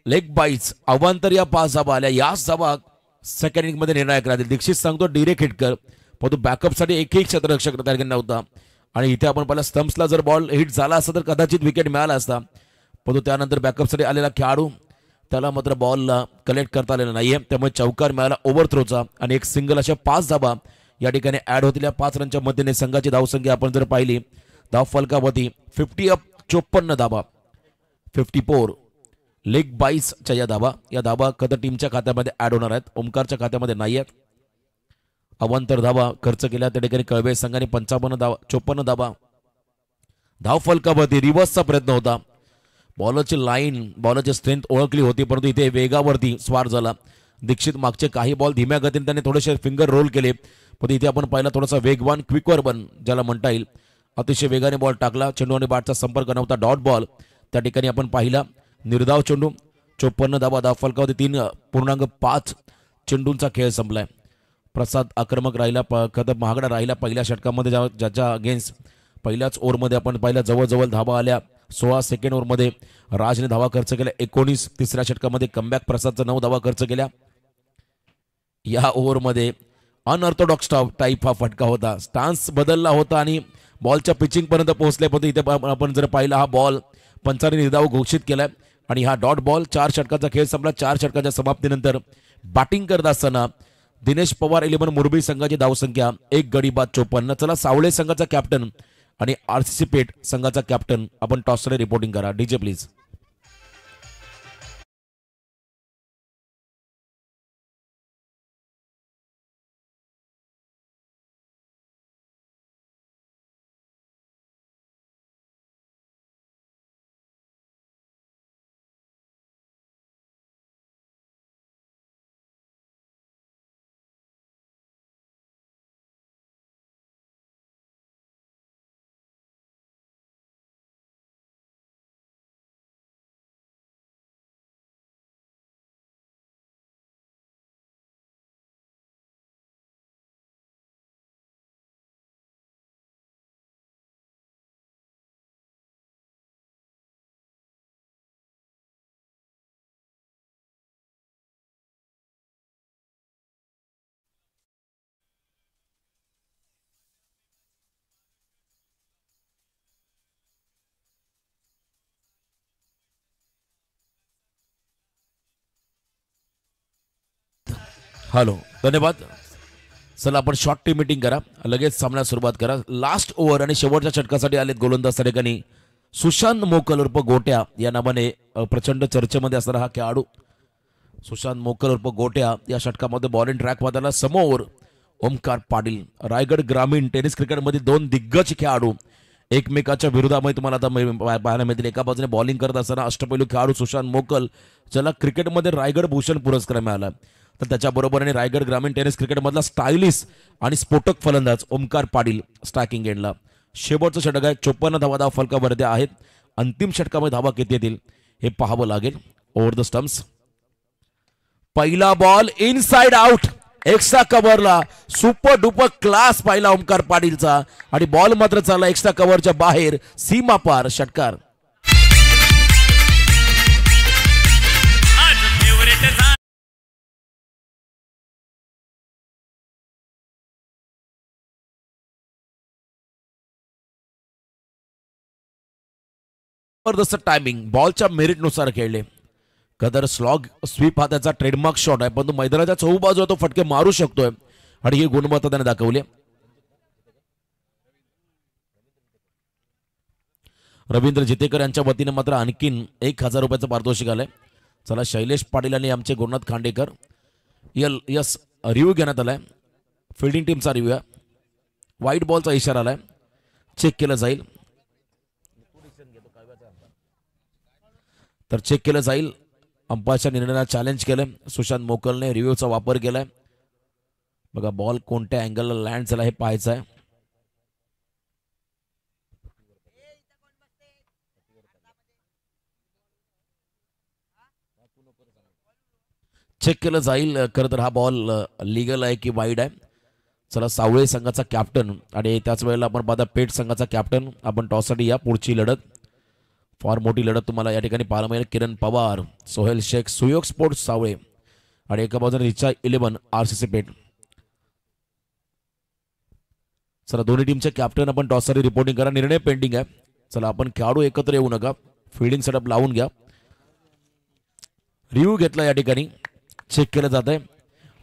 लेग बाईट्स अवांतर या 5 धाबा आल्या. याच धाबा सेकंड इनिंग मध्ये निर्णायक राहतील. दीक्षित सांगतो डिरेक्ट हिट कर, परंतु बॅकअप साठी एकही क्षेत्ररक्षक तयार नव्हता आणि इथे आपण पाहिला स्टम्प्सला जर बॉल हिट झाला असता तर कदाचित विकेट मिळाला असता, परंतु त्यानंतर बॅकअपसाठी आलेला खेळाडू त्याला मात्र बॉलला कलेक्ट करता आलेला नाहीये, त्यामुळे चौकार मिळाला ओव्हर थ्रोचा आणि एक सिंगल. अशा 5 धाबा या ठिकाणी ऍड होतील. 5 रनच्या मध्येने संघाची धावसंख्या आपण जर पाहिली धाव फलकावती 50 अप 54 धाबा 54 लेग बाईसच्या या धाबा कदा टीमच्या खात्यामध्ये ऍड होणार आहेत, ओमकारच्या खात्यामध्ये नाही आहेत. अवांतर धाबा खर्च केल्या त्या ठिकाणी कळवे संघाने 54 धाबा. धाव फलकावरती रिव्हर्सचा प्रयत्न होता. बॉलरची लाईन बॉलरची स्ट्रेंथ ओळखली होती, परंतु इथे वेगावरती स्वार झाला दीक्षित. मागचे काही बॉल धीम्या गतीने त्याने थोडेसे फिंगर रोल केले, पण इथे आपण पाहिला थोडासा वेगवान क्विकवर बन ज्याला म्हणता येईल, अतिशय वेगाने बॉल टाकला. चेंडू आणि बॅटचा संपर्क नव्हता, डॉट बॉल त्या ठिकाणी आपण पाहिला. निर्धाव चेंडू 54 धाबा. धाव फलकावरती 3.5 चेंडूंचा खेळ संपलाय. प्रसाद आक्रमक राहिला, महागडा राहिला पहिल्या षटकामध्ये, ज्याच्या अगेन्स्ट पहिल्याच ओव्हरमध्ये आपण पाहिला जवळजवळ धाबा आल्या. 16 सेकंड ओव्हरमध्ये राजने धावा खर्च केल्या 19. तिसऱ्या षटकामध्ये कमबॅक प्रसादचा 9 धावा खर्च केल्या. या ओव्हरमध्ये अनऑर्थोडॉक्स टाईप हा फटका होता, स्टान्स बदलला होता आणि बॉलच्या पिचिंग पर्यंत पोहोचले, पण इथे आपण जर पाहिला हा बॉल पंचाने निर्धाव घोषित केलाय आणि हा डॉट बॉल. 4 षटकाचा खेळ संपला. 4 षटकाच्या समाप्तीनंतर बॅटिंग करत असताना दिनेश पवार 11 मुरबी संघाची धावसंख्या 1 गडी बाद 54. चला सावळे संघाचा कॅप्टन आणि आरसीसी पेठ संघाचा कॅप्टन आपण टॉसकडे रिपोर्टिंग करा. DJ please. हॅलो, धन्यवाद. चला आपण शॉर्ट टीम मीटिंग करा, लगेच सामन्याला सुरुवात करा. लास्ट ओव्हर आणि शेवटच्या षटकासाठी आलेत गोलंदाज त्या ठिकाणी सुशांत मोकल उर्फ गोट्या या नावाने प्रचंड चर्चेमध्ये असणारा हा खेळाडू सुशांत मोकल उर्फ गोट्या या षटकामध्ये बॉल इन ट्रॅक वादाला समोर ओमकार पाटील. रायगड ग्रामीण टेनिस क्रिकेटमधील दोन दिग्गज खेळाडू एकमेकाच्या विरोधामध्ये तुम्हाला आता पाहायला मिळतील. एका बाजूने बॉलिंग करत असताना अष्टपैलू खेळाडू सुशांत मोकल ज्याला क्रिकेटमध्ये रायगड भूषण पुरस्कार मिळाला, तर त्याच्याबरोबरीने रायगड ग्रामीण टेनिस क्रिकेटमधला स्टायलिश आणि स्फोटक फलंदाज ओमकार पाटील स्ट्रायकिंग एंडला. शेवटचं षटक आहे, 54 धावा फलकावरती आहेत. अंतिम षटकामध्ये धावा किती येतील हे पाहावं लागेल. ओव्हर द स्टम्प्स, पहिला बॉल इनसाइड आउट, एक्स्ट्रा कव्हरला सुपर डुपर क्लास पाहिला ओमकार पाटीलचा आणि बॉल मात्र चालला एक्स्ट्रा कव्हरच्या बाहेर, सीमा पार षटकार. जबरदस्त टायमिंग, बॉलच्या मेरिटनुसार खेळले. कदर स्लॉग स्वीप हा त्याचा ट्रेडमार्क शॉट आहे, पण तो मैदानाच्या चहूबाजूला तो फटके मारू शकतोय आणि ही गुणवत्ता त्याने दाखवली. रवींद्र जितेकर यांच्या वतीने मात्र आणखीन 1000 रुपयाचं पारितोषिक आलंय. चला, शैलेश पाटील आणि आमचे गुरुनाथ खांडेकर यस रिव्ह्यू घेण्यात आलाय. फिल्डिंग टीमचा रिव्ह्यू आहे. व्हाईट बॉलचा इशारा आलाय, चेक केलं जाईल. तर चेक केलं जाईल. अंपायरच्या निर्णयाला चॅलेंज केलंय सुशांत मोकलने, रिव्ह्यूचा वापर केलाय. बघा बॉल कोणत्या अँगलला लँड झाला हे पाहायचं आहे. चेक केलं जाईल. खरं तर हा बॉल लिगल आहे की वाईड आहे. चला, सावळे संघाचा कॅप्टन आणि त्याच वेळेला आपण पाहता पेठ संघाचा कॅप्टन आपण टॉससाठी या पुढची लढत, फार मोठी लढत तुम्हाला या ठिकाणी पाहायला मिळेल. किरण पवार, सोहेल शेख, सुयोग स्पोर्ट्स सावळे आणि एका बाजूने रिचा 11 RCC पेठ. चला, दोन्ही टीमचे कॅप्टन आपण टॉससाठी रिपोर्टिंग करा. निर्णय पेंडिंग आहे. चला, आपण खेळाडू एकत्र येऊ नका, फिल्डिंग सेटअप लावून घ्या. रिव्ह्यू घेतला या ठिकाणी, चेक केलं जात आहे.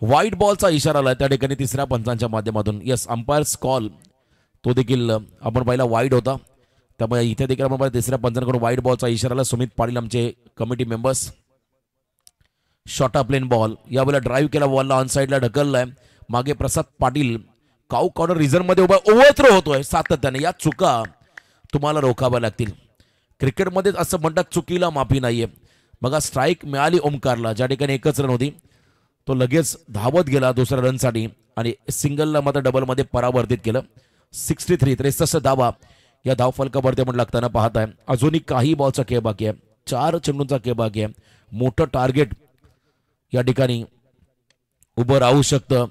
व्हाईट बॉलचा इशारा आला त्या ठिकाणी तिसऱ्या पंचांच्या माध्यमातून. यस, अंपायर्स कॉल तो देखील आपण पाहिला वाईड होता, त्यामुळे इथे देखील आपण तिसऱ्या पंचांकडून व्हाईट बॉलचा इशारा आला. सुमित पाटील आमचे committee members. Short plain ball, यावेळेला ड्राईव्ह केला, बॉलला ऑन साईडला ढकललाय. मागे Prasad Patil cow corner reserve मध्ये उभा, ओव्हरथ्रो होतोय सातत्याने. या चुका तुम्हाला रोखाव्या लागतील. क्रिकेटमध्ये असं म्हणतात चुकीला माफी नाहीये. बघा, स्ट्राईक मिळाली ओमकारला, ज्या ठिकाणी एकच रन होती, तो लगेच धावत गेला दुसऱ्या रनसाठी आणि सिंगलला मात्र डबलमध्ये परावर्तित केलं. 63 धावा या धावफलकावरती आपण लागताना पाहत आहे. अजूनही काही बॉलचा खेळ बाकी आहे, 4 चेंडूंचा खेळ बाकी आहे. मोठं टार्गेट या ठिकाणी उभं राहू शकतं.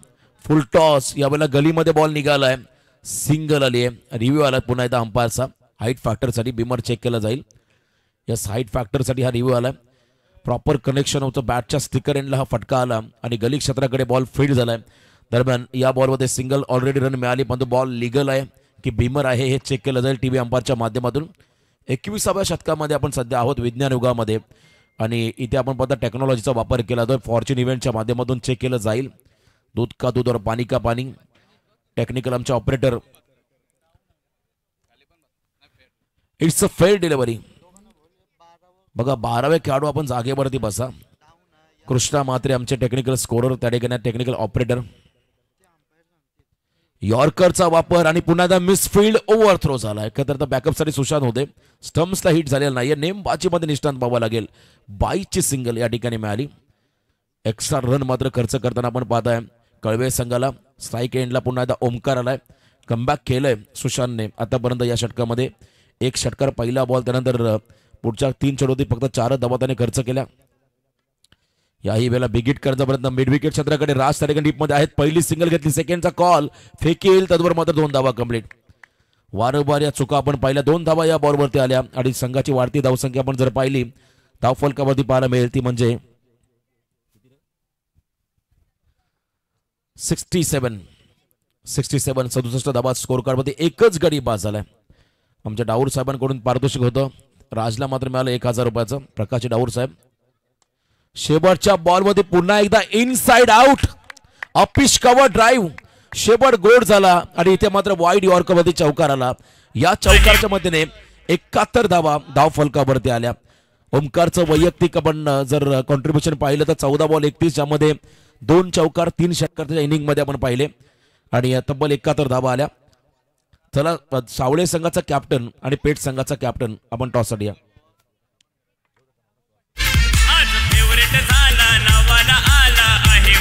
फुल टॉस, यावेळेला गलीमध्ये बॉल निघालाय, सिंगल आली आहे. रिव्ह्यू आला पुन्हा एकदा अंपायरचा हाईट फॅक्टरसाठी. बिमर चेक केलं जाईल. यस, हाईट फॅक्टरसाठी हा रिव्ह्यू आलाय. प्रॉपर कनेक्शन होतं, बॅटच्या स्टिकर एंडला हा फटका आला आणि गली क्षेत्राकडे बॉल फील्ड झालाय. दरम्यान या बॉलमध्ये सिंगल ऑलरेडी रन मिळाली, पण तो बॉल लिगल आहे की बिमर आहे हे चेक केलं जाईल टीव्ही अंपायरच्या माध्यमातून. 21व्या शतकामध्ये आपण सध्या आहोत, विज्ञान युगामध्ये, आणि इथे आपण पाहता टेक्नॉलॉजीचा वापर केला जातो. फॉर्च्यून इव्हेंटच्या माध्यमातून चेक केलं जाईल. दूध का दूध और पाणी का पाणी. टेक्निकल आमचे operator. It's a fair delivery. बघा, 12वे खेळाडू आपण जागेवरती बसा. कृष्णा म्हात्रे आमचे टेक्निकल स्कोरर, त्या ठिकाणी टेक्निकल ऑपरेटर. यॉर्करचा वापर आणि पुन्हा एकदा मिसफिल्ड, ओव्हरथ्रो झालाय. खरं तर बॅकअपसाठी सुशांत होते, स्टम्प्सला हिट झालेला नाहीये. नेमबाजीमध्ये निष्णांत पाहावं लागेल. 22ची सिंगल या ठिकाणी मिळाली. एक्स्ट्रा रन मात्र खर्च करताना आपण पाहताय कळवे संघाला. स्ट्राईक एंडला पुन्हा एकदा ओमकार आलाय. कमबॅक केलंय सुशांतने आतापर्यंत या षटकामध्ये. 1 षटकार, पहिला बॉल, त्यानंतर पुढच्या 3 चेंडूंनी फक्त 4 धावा त्याने खर्च केल्या. याही वेळेला बिगिट करण्याचा प्रयत्न मिड विकेट क्षेत्राकडे. राज त्या ठिकाणी टीपमध्ये आहेत. पहिली सिंगल घेतली, सेकंडचा कॉल फेकेल, तद्वर मात्र 2 धावा कंप्लीट. वारंवार या चुका आपण पाहिल्या. 2 धावा या बॉलवरती आल्या आणि संघाची वाढती धावसंख्या आपण जर पाहिली धावफलकावरती पाहायला मिळेल ती म्हणजे 67 धावा स्कोर कार्डमध्ये. एकच गडी बाद झालाय. आमच्या डाऊर साहेबांकडून पारितोषिक होतं, राजला मात्र मिळालं 1000 रुपयाचं. प्रकाश डाऊर साहेब. शेवटच्या बॉलमध्ये पुन्हा एकदा inside out, uppish cover drive, शेवट गोड झाला आणि इथे मात्र वाईड यॉर्करमध्ये चौकार आला. या चौकारच्या मध्येने 71 धावा धाव फलकावरती आल्या. ओमकारचं वैयक्तिक आपण जर कॉन्ट्रीब्युशन पाहिलं तर 14 बॉल 31, ज्यामध्ये 2 चौकार 3 षटकाराच्या इनिंग मध्ये आपण पाहिले आणि तब्बल 71 धावा आल्या. चला सावळे संघाचा कॅप्टन आणि पेठ संघाचा कॅप्टन आपण टॉससाठी या. आज फेवरेट झाला नावाला आला आहे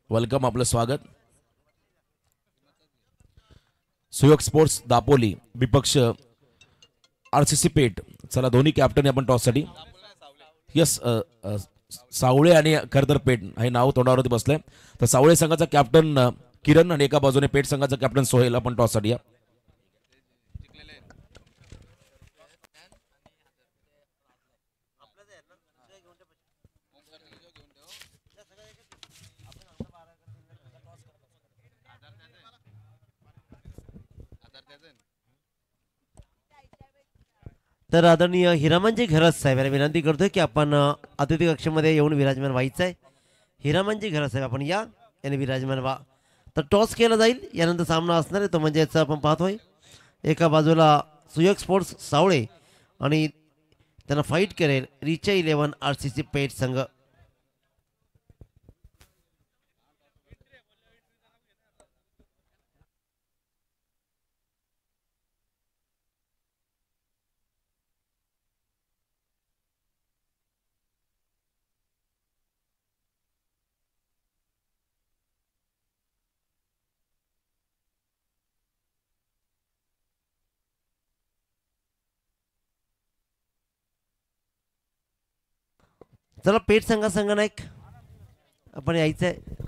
वेलकम, आपलं स्वागत. सुयोग स्पोर्ट्स दापोली विपक्ष RCC पेठ. चला दोन्ही कॅप्टन आपण टॉससाठी. यस, सावळे आणि खरं तर पेठ हे नाव तोंडावरती बसलंय. तर सावळे संघाचा कॅप्टन किरण आणि एका बाजूने पेठ संघाचा कॅप्टन सोहेल आपण टॉससाठी या. तर आदरणीय हिरामनजी घरस साहेब यांना विनंती करतोय की आपण अतिथी कक्षामध्ये येऊन विराजमान व्हायचं आहे. हिरामनजी घरस साहेब आपण या याने विराजमान व्हा. तर टॉस केला जाईल, यानंतर सामना असणार आहे तो म्हणजे याचा आपण पाहतोय एका बाजूला सुयोग स्पोर्ट्स सावळे आणि त्यांना फाईट करेल रिचा 11 RCC पेठ संघ. चला पेठ संघ संघनायक आपण यायचं आहे.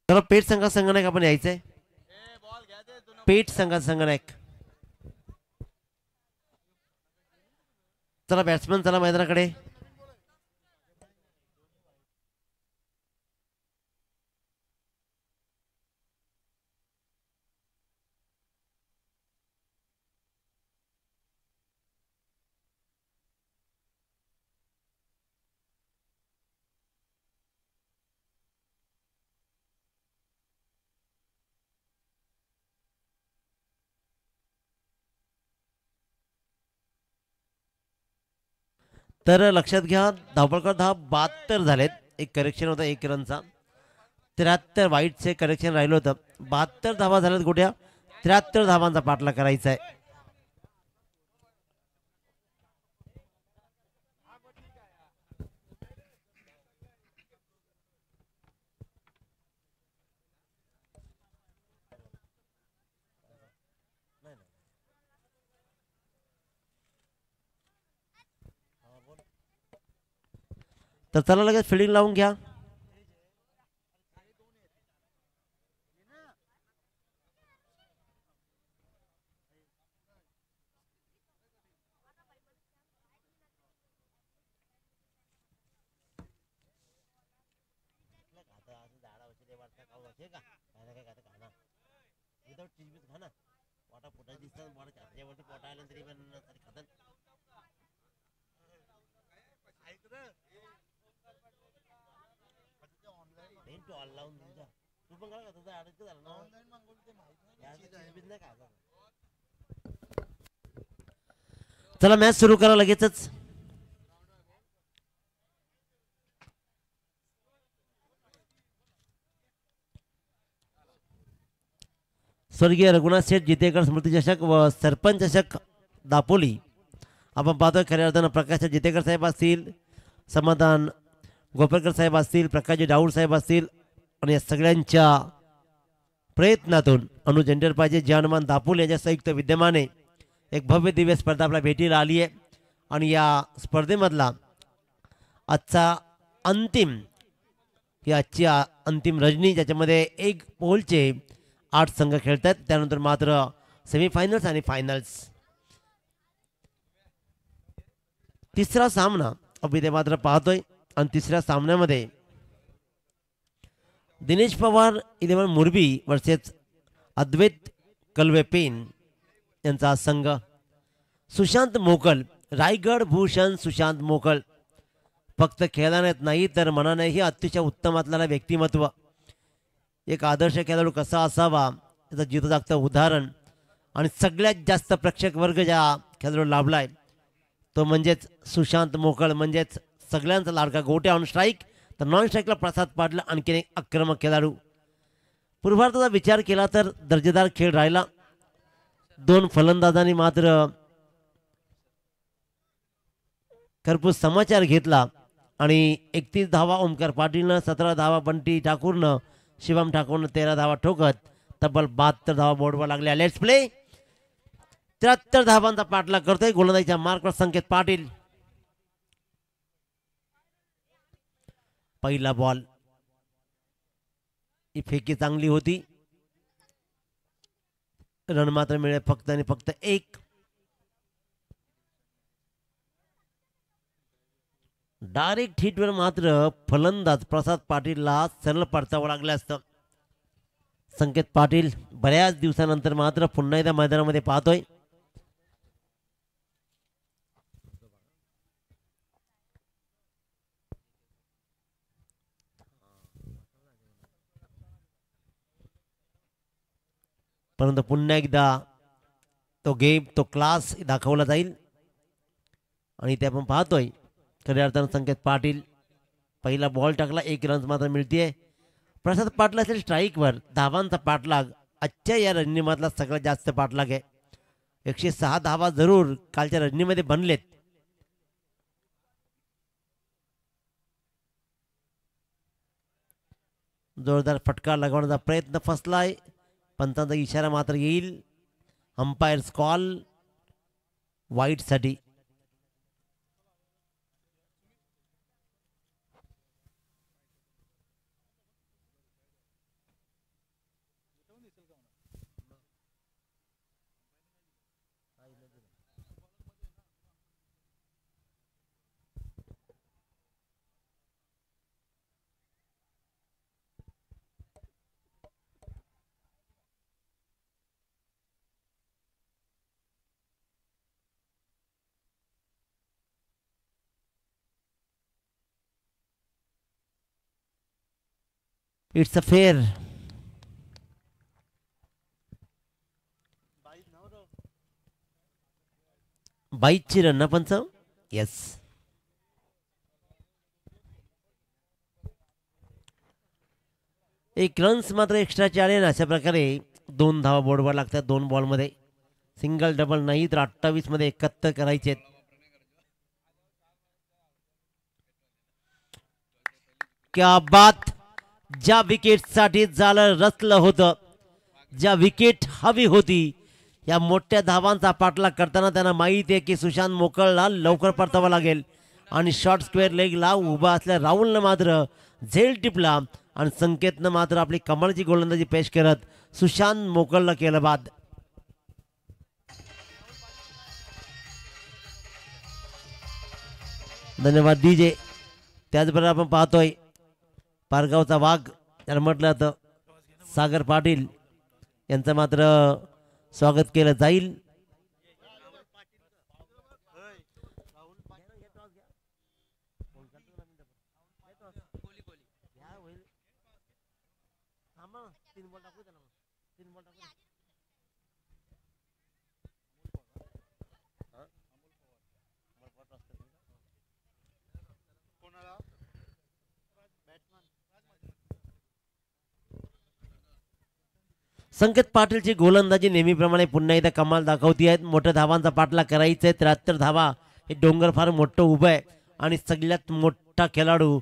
चला पेठ संघ संघनायक आपण यायचं आहे. पेठ संघ संघनायक. चला बॅट्समन चला मैदानाकडे. तर लक्षात घ्या धावपळकर 72 झालेत. एक करेक्शन होता 1 रनचा. 73 वाईटचे करेक्शन राहिलं होतं. 72 धावा झाल्यात गोट्या. 73 धावांचा पाठला करायचा आहे. तर चला लगेच फिल्डिंग लावून घ्या. चला मॅच सुरू करा लगेचच. स्वर्गीय रघुनाथ शेठ जितेकर स्मृती चषक व सरपंच चषक दापोली आपण पाहतोय. खऱ्या अर्थानं प्रकाश जितेकर साहेब असतील, समाधान गोपरकर साहेब असतील, प्रकाशजी डाऊड साहेब असतील आणि या सगळ्यांच्या प्रयत्नातून अनुज एंटरप्राइजेस जे हनुमान दापोली यांच्या संयुक्त विद्यमाने एक भव्य दिव्य स्पर्धा आपल्या भेटीला आली आहे. आणि या स्पर्धेमधला आजचा अंतिम ही आजची अंतिम रजनी, ज्याच्यामध्ये एक पोलचे 8 संघ खेळत आहेत. त्यानंतर मात्र सेमीफायनल्स आणि फायनल्स. तिसरा सामना अभि ते मात्र पाहतोय. आणि तिसऱ्या सामन्यामध्ये दिनेश पवार 11 मुरबी वर्सेस अद्वैत कलवे पेन यांचा संघ. सुशांत मोकल रायगड भूषण सुशांत मोकल फक्त खेळाण्यात नाही तर मनानेही अतिशय उत्तम असलेला व्यक्तिमत्व. एक आदर्श खेळाडू कसा असावा याचं जितजागतं उदाहरण. आणि सगळ्यात जास्त प्रेक्षक वर्ग ज्या खेळाडू लाभलाय तो म्हणजेच सुशांत मोकळ, म्हणजेच सगळ्यांचा लाडका. गोट्या ऑन स्ट्राईक तर नॉन स्ट्राईकला प्रसाद पाटला, आणखीन एक आक्रमक खेळाडू. पूर्वार्धाचा विचार केला तर दर्जेदार खेळ राहिला. 2 फलंदाजांनी मात्र खरपूस समाचार घेतला आणि 31 धावा ओमकार पाटीलनं, 17 धावा बंटी ठाकूरनं, शिवम ठाकूरनं 13 धावा ठोकत तब्बल 72 धावा बोर्डवर लागल्या. Let's play. 73 धावांचा पाठलाग करतोय गोलंदाजीच्या मार्कवर संकेत पाटील. पहिला बॉल ही फेकी चांगली होती. रन मात्र मिळेल फक्त आणि फक्त 1. डायरेक्ट हिटवर मात्र फलंदाज प्रसाद पाटीलला सरळ परतावं लागलं असतं. संकेत पाटील बऱ्याच दिवसानंतर मात्र पुन्हा एकदा मैदानामध्ये पाहतोय. परंतु पुन्हा एकदा तो गेम तो क्लास दाखवला जाईल आणि ते आपण पाहतोय. खऱ्या अर्थानं संकेत पाटील पहिला बॉल टाकला, 1 रन मात्र मिळतीये. प्रसाद पाटील असेल स्ट्राईकवर. धावांचा पाठलाग आजच्या या रणनीमधला सगळ्यात जास्त पाठलाग आहे. 106 धावा जरूर कालच्या रणनीमध्ये बनलेत. जोरदार फटका लगावण्याचा प्रयत्न फसलाय. पंचांचा इशारा मात्र येईल. अंपायर कॉल वाईटसाठी. It's a fair. बाईची रन ना पंच. येस. एक रन्स मात्र एक्स्ट्राचे आले ना. अशा प्रकारे 2 धावा बोर्डवर लागतात 2 बॉलमध्ये. सिंगल डबल नाही तर 28 मध्ये 71 करायचे. क्या बात. ज्या विकेटसाठी झालं रचलं होतं, ज्या विकेट हवी होती, या मोठ्या धावांचा पाठलाग करताना त्यांना माहीत आहे की सुशांत मोकळला लवकर परतावं लागेल. आणि शॉर्ट स्क्वेअर लेगला उभा असल्या राहुलनं मात्र झेल टिपला आणि संकेतनं मात्र आपली कमालीची गोलंदाजी पेश करत सुशांत मोकळला केलं बाद. धन्यवाद डीजे. त्याचबरोबर आपण पाहतोय पारगावचा वाघ त्याला म्हटलं तर सागर पाटील यांचं मात्र स्वागत केलं जाईल. संकेत पाटीलची गोलंदाजी नेहमीप्रमाणे पुन्हा एकदा कमाल दाखवती आहेत. मोठ्या धावांचा पाठला करायचा आहे. 73 धावा, हे डोंगर फार मोठं उभं आहे आणि सगळ्यात मोठा खेळाडू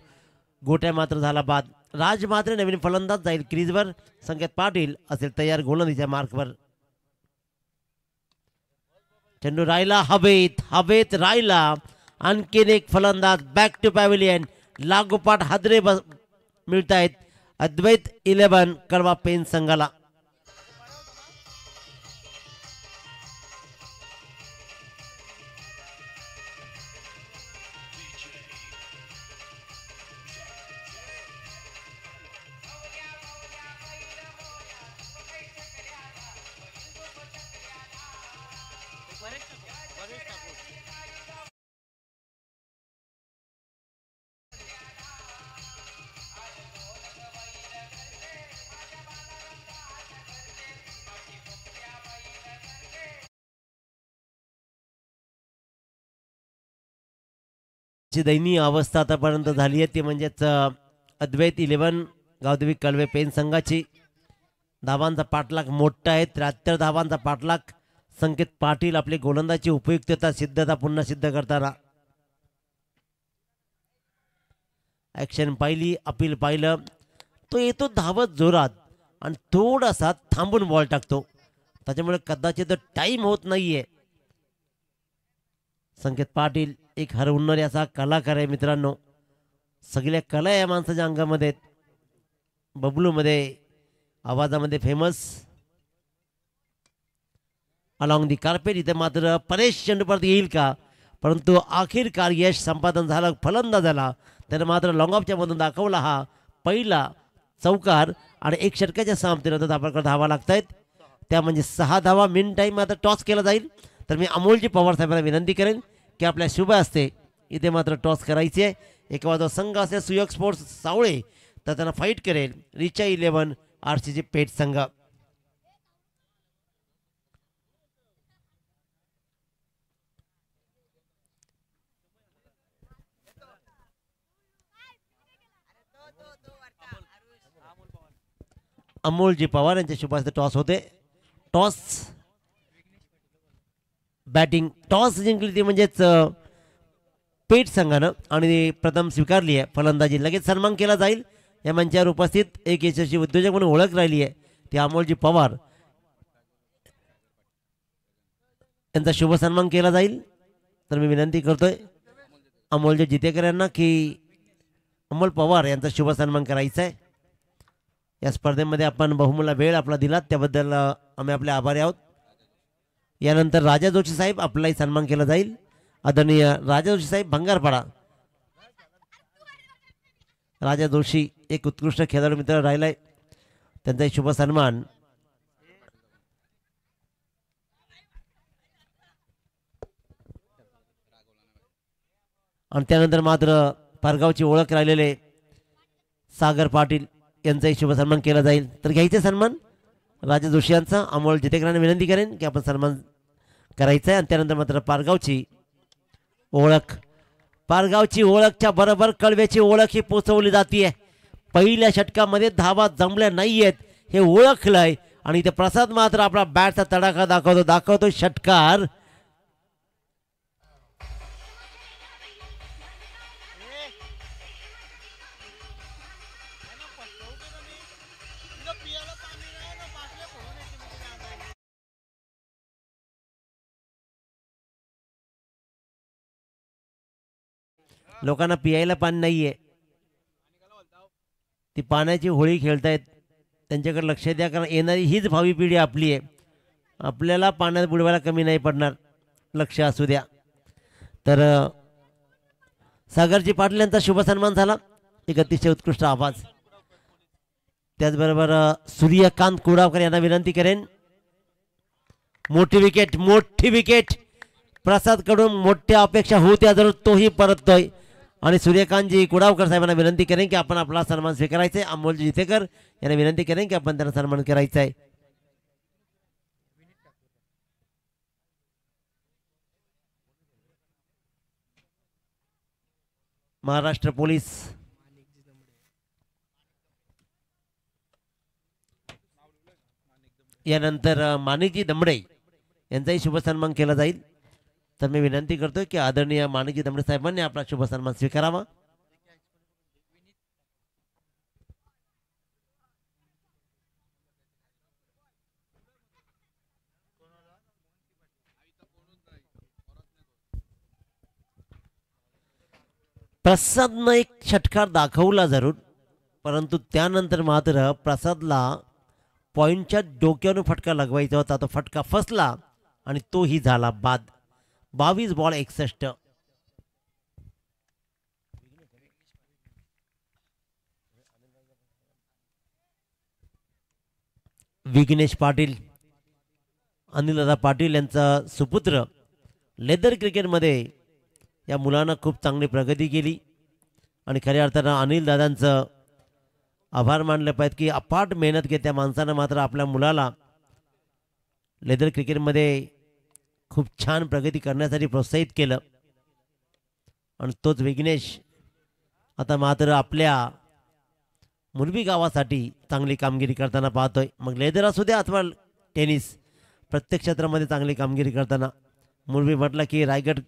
गोट्या मात्र झाला बाद. राज मात्र नवीन फलंदाज जाईल क्रीजवर. संकेत पाटील असेल तयार गोलंदाजीच्या मार्कवर. चेंडू राहिला हवेत, हवेत राहिला. आणखीन एक फलंदाज बॅक टू पॅव्हिलियन. लागोपाठ हादरे मिळत आहेत अद्वैत 11 कळवा पेन संघाला. ची दयनीय अवस्था आतापर्यंत झाली आहे ती म्हणजेच अद्वैत 11 गावदेवी कळवे पेन संघाची. धावांचा पाठलाग मोठा आहे. 73 धावांचा पाठलाग. संकेत पाटील आपली गोलंदाजी उपयुक्तता सिद्धता पुन्हा सिद्ध करताना. ऍक्शन पाहिली, अपील पाहिलं. तो येतो धावत जोरात आणि थोडासा थांबून बॉल टाकतो, त्याच्यामुळे कदाचित टाइम होत नाहीये. संकेत पाटील एक हरवणारे असा कलाकार आहे मित्रांनो. सगळ्या कला या माणसाच्या अंगामध्ये आहेत. बबलूमध्ये आवाजामध्ये फेमस. अलॉंग दी कार्पेट इथे मात्र परेश चेंडू परत येईल का, परंतु आखिरकार यश संपादन झालं. फलंदाजाला त्यानं मात्र लॉंग ऑफच्या मधून दाखवला हा पहिला चौकार आणि एक षटकाच्या समाप्तीनंतर आपल्याकडे धावा लागत आहेत. त्या म्हणजे 6 धावा. मिन टाईम आता टॉस केला जाईल. तर मी अमोलजी पवार साहेबांना विनंती करेन की आपल्या शुभ असते इथे मात्र टॉस करायचे आहे. एक बाजू संघ असेल सुयोग स्पोर्ट्स सावळे, तर त्यांना फाईट करेल रिचा 11 RCC पेठ संघ. अमोलजी पवार यांच्या शुभास्ते टॉस होते. टॉस बॅटिंग टॉस जिंकली ती म्हणजेच पेठ संघानं आणि प्रथम स्वीकारली आहे फलंदाजी. लगेच सन्मान केला जाईल. या मंचावर उपस्थित एक यशस्वी उद्योजक म्हणून ओळख राहिली आहे ती अमोलजी पवार यांचा शुभ सन्मान केला जाईल. तर मी विनंती करतोय अमोलजी जितेकर यांना की अमोल पवार यांचा शुभ सन्मान करायचा आहे. या स्पर्धेमध्ये आपण बहुमूल्य वेळ आपला दिलात त्याबद्दल आम्ही आपले आभारी आहोत. यानंतर राजा जोशी साहेब आपलाही सन्मान केला जाईल. आदरणीय राजा जोशी साहेब भंगारपाडा. राजा जोशी एक उत्कृष्ट खेळाडू मित्र राहिलाय, त्यांचा शुभ सन्मान. आणि त्यानंतर मात्र पारगावची ओळख राहिलेले सागर पाटील यांचाही शुभ सन्मान केला जाईल. तर घ्यायचे सन्मान राजा जोशी यांचा. अमोल जितेकरांना विनंती करेन की आपण सन्मान करायचा आहे. आणि त्यानंतर मात्र पारगावची ओळख, पारगावची ओळखच्या बरोबर कळव्याची ओळख ही पोचवली जाते. पहिल्या षटकामध्ये धावा जमल्या नाहीयेत हे ओळखलंय आणि इथे प्रसाद मात्र आपला बॅटचा तडाखा दाखवतो षटकार. लोकांना पियायला पाणी नाहीये, ती पाण्याची होळी खेळतायत. त्यांच्याकडे लक्ष द्या, कारण येणारी हीच भावी पिढी आपली आहे. आपल्याला पाण्यात बुडवायला कमी नाही पडणार, लक्ष असू द्या. तर सागरजी पाटील यांचा शुभ सन्मान झाला. एक अतिशय उत्कृष्ट आवाज. त्याचबरोबर सूर्यकांत कुडावकर यांना विनंती करेन. मोठी विकेट प्रसाद कडून मोठ्या अपेक्षा होत्या, जरूर तोही परततोय. आणि सूर्यकांतजी कुडावकर साहेबांना विनंती करेन की आपण आपला सन्मान स्वीकारायचा आहे. अमोलजी जितेकर यांना विनंती करेन की आपण त्यांना सन्मान करायचा आहे. महाराष्ट्र पोलीस यानंतर माणिकजी दमडे यांचाही शुभ सन्मान केला जाईल. तर मी विनंती करतो की आदरणीय माणिकजी दमडे साहेबांनी आपला शुभ सन्मान स्वीकारावा. प्रसादनं एक षटकार दाखवला जरूर, परंतु त्यानंतर मात्र प्रसादला पॉईंटच्या डोक्यावरून फटका लगवायचा होता. तो फटका फसला आणि तोही झाला बाद. 22 बॉल 61. विघ्नेश पाटील, अनिलदादा पाटील यांचा सुपुत्र. लेदर क्रिकेटमध्ये या मुलानं खूप चांगली प्रगती केली आणि खऱ्या अर्थानं अनिल दादांचं आभार मानले पाहिजेत की अफाट मेहनत घेत त्या माणसानं मात्र आपल्या मुलाला लेदर क्रिकेटमध्ये खूप छान प्रगती करण्यासाठी प्रोत्साहित केलं. आणि तोच विघ्नेश आता मात्र आपल्या मुरबी गावासाठी चांगली कामगिरी करताना पाहतोय. मग लेदर असू द्या अथवा टेनिस, प्रत्येक क्षेत्रामध्ये चांगली कामगिरी करताना. मुरबी म्हटलं की रायगड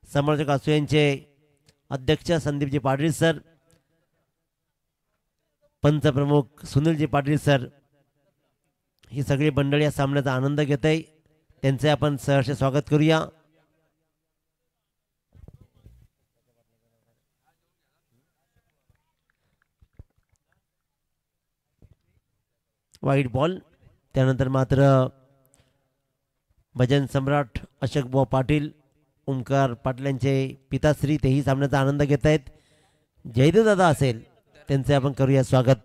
समर्थक असू यांचे अध्यक्ष संदीपजी पाटील सर, पंचप्रमुख सुनीलजी पाटील सर, ही सगळी मंडळी या सामन्याचा आनंद घेत आहे. त्यांचे आपण सहर्ष स्वागत करूया. वाईट बॉल. त्यानंतर मात्र भजन सम्राट अशोक बुवा पाटील, ओमकार पाटील यांचे पिताश्री, तेही सामन्याचा आनंद घेत आहेत. जयदेव दादा असेल त्यांचे आपण करूया स्वागत.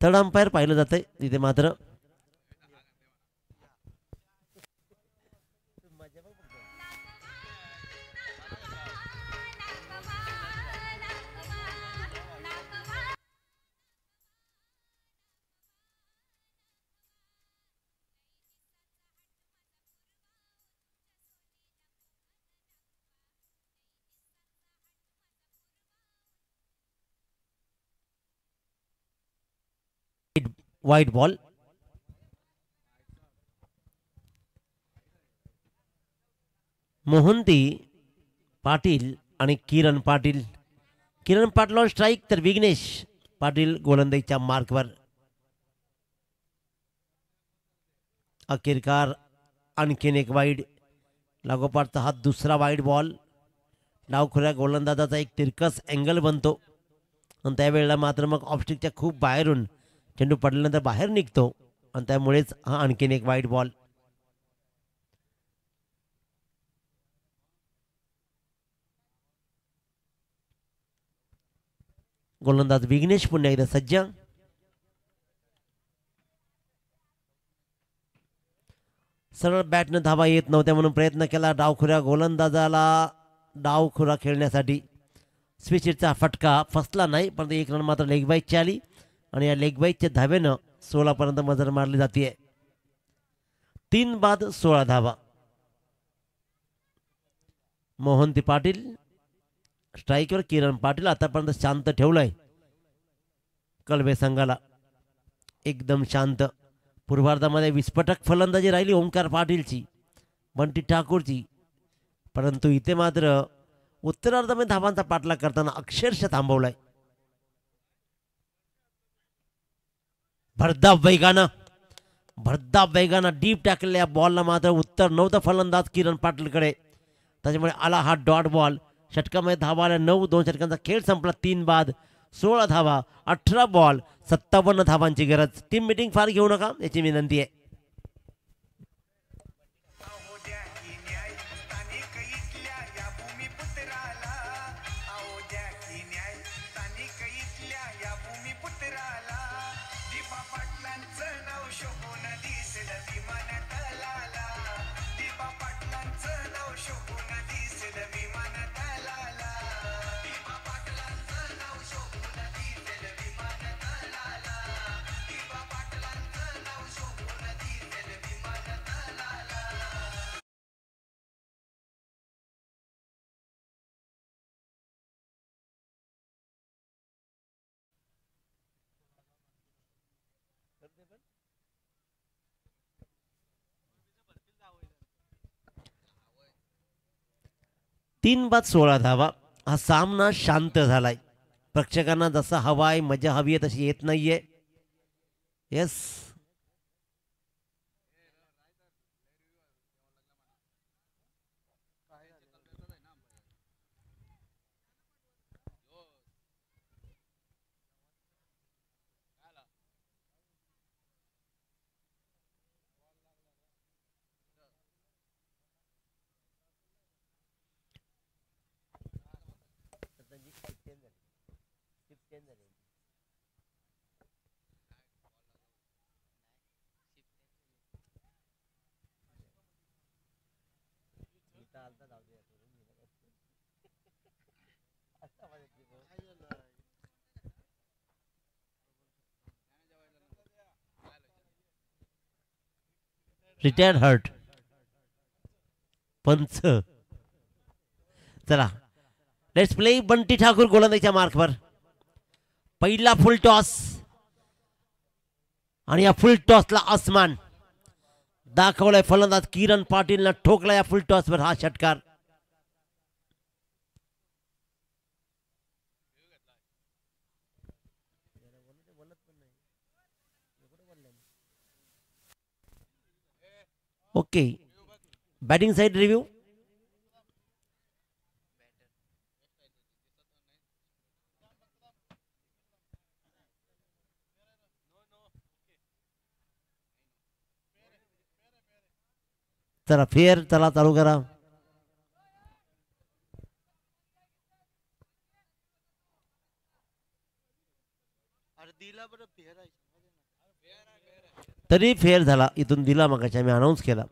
थर्ड अंपायर पाहिलं जात आहे तिथे मात्र. वाईट बॉल. मोहंती पाटील आणि किरण पाटील. किरण पाटलावर स्ट्राईक तर विघ्नेश पाटील गोलंदाजीच्या मार्कवर. अखेरकार आणखीन एक वाईड. लागोपाठचा हा दुसरा वाईड बॉल. डावखुऱ्या गोलंदाजाचा एक तिरकस अँगल बनतो आणि त्यावेळेला मात्र मग ऑफस्टिकच्या खूप बाहेरून चेंडू पडल्यानंतर बाहेर निघतो आणि त्यामुळेच हा आणखीन एक वाईड बॉल. गोलंदाज विघ्नेश पुन्हा एकदा सज्ज. सरळ बॅटनं धावा येत नव्हत्या म्हणून प्रयत्न केला डावखुऱ्या गोलंदाजाला डावखुरा खेळण्यासाठी. स्विचचा फटका फसला नाही, परंतु एक रन मात्र लेग बाईकची आली आणि या लेग बाईकच्या धावेनं 16 पर्यंत मजर मारली जाते. 3 बाद 16 धावा. मोहंती पाटील स्ट्राईकवर. किरण पाटील आतापर्यंत शांत ठेवलंय कळवे संघाला, एकदम शांत. पूर्वार्धामध्ये विस्फोटक फलंदाजी राहिली ओमकार पाटीलची, बंटी ठाकूरची, परंतु इथे मात्र उत्तरार्धामध्ये धावांचा पाठलाग करताना अक्षरशः थांबवलाय. भरधाव वेगानं डीप टाकलेल्या बॉलला मात्र उत्तर नव्हतं फलंदाज किरण पाटीलकडे. त्याच्यामुळे आला हा डॉट बॉल. षटकामध्ये धावा आल्या 9. 2 षटकांचा खेळ संपला. 3 बाद 16 धावा. 18 बॉल 57 धावांची गरज. टीम मीटिंग फार घेऊ नका याची विनंती आहे. 3 बाद 16 धावा. हा सामना शांत झालाय. प्रेक्षकांना जसा हवाय मजा हवी आहे तशी येत नाहीये. येस, रिटायर्ड हर्ट पंच. चला लेट्स प्ले. बंटी ठाकूर गोलंदाजीच्या मार्कवर. पहिला फुल टॉस आणि या फुल टॉसला आसमान दाखवलाय. फलंदाज किरण पाटीलनं ठोकला या फुल टॉसवर हा षटकार. Okay, batting side review. चला फेअर, चला चालू करा. तरी फेअर झाला. इथून दिला मगाशी आम्ही अनाऊन्स केला,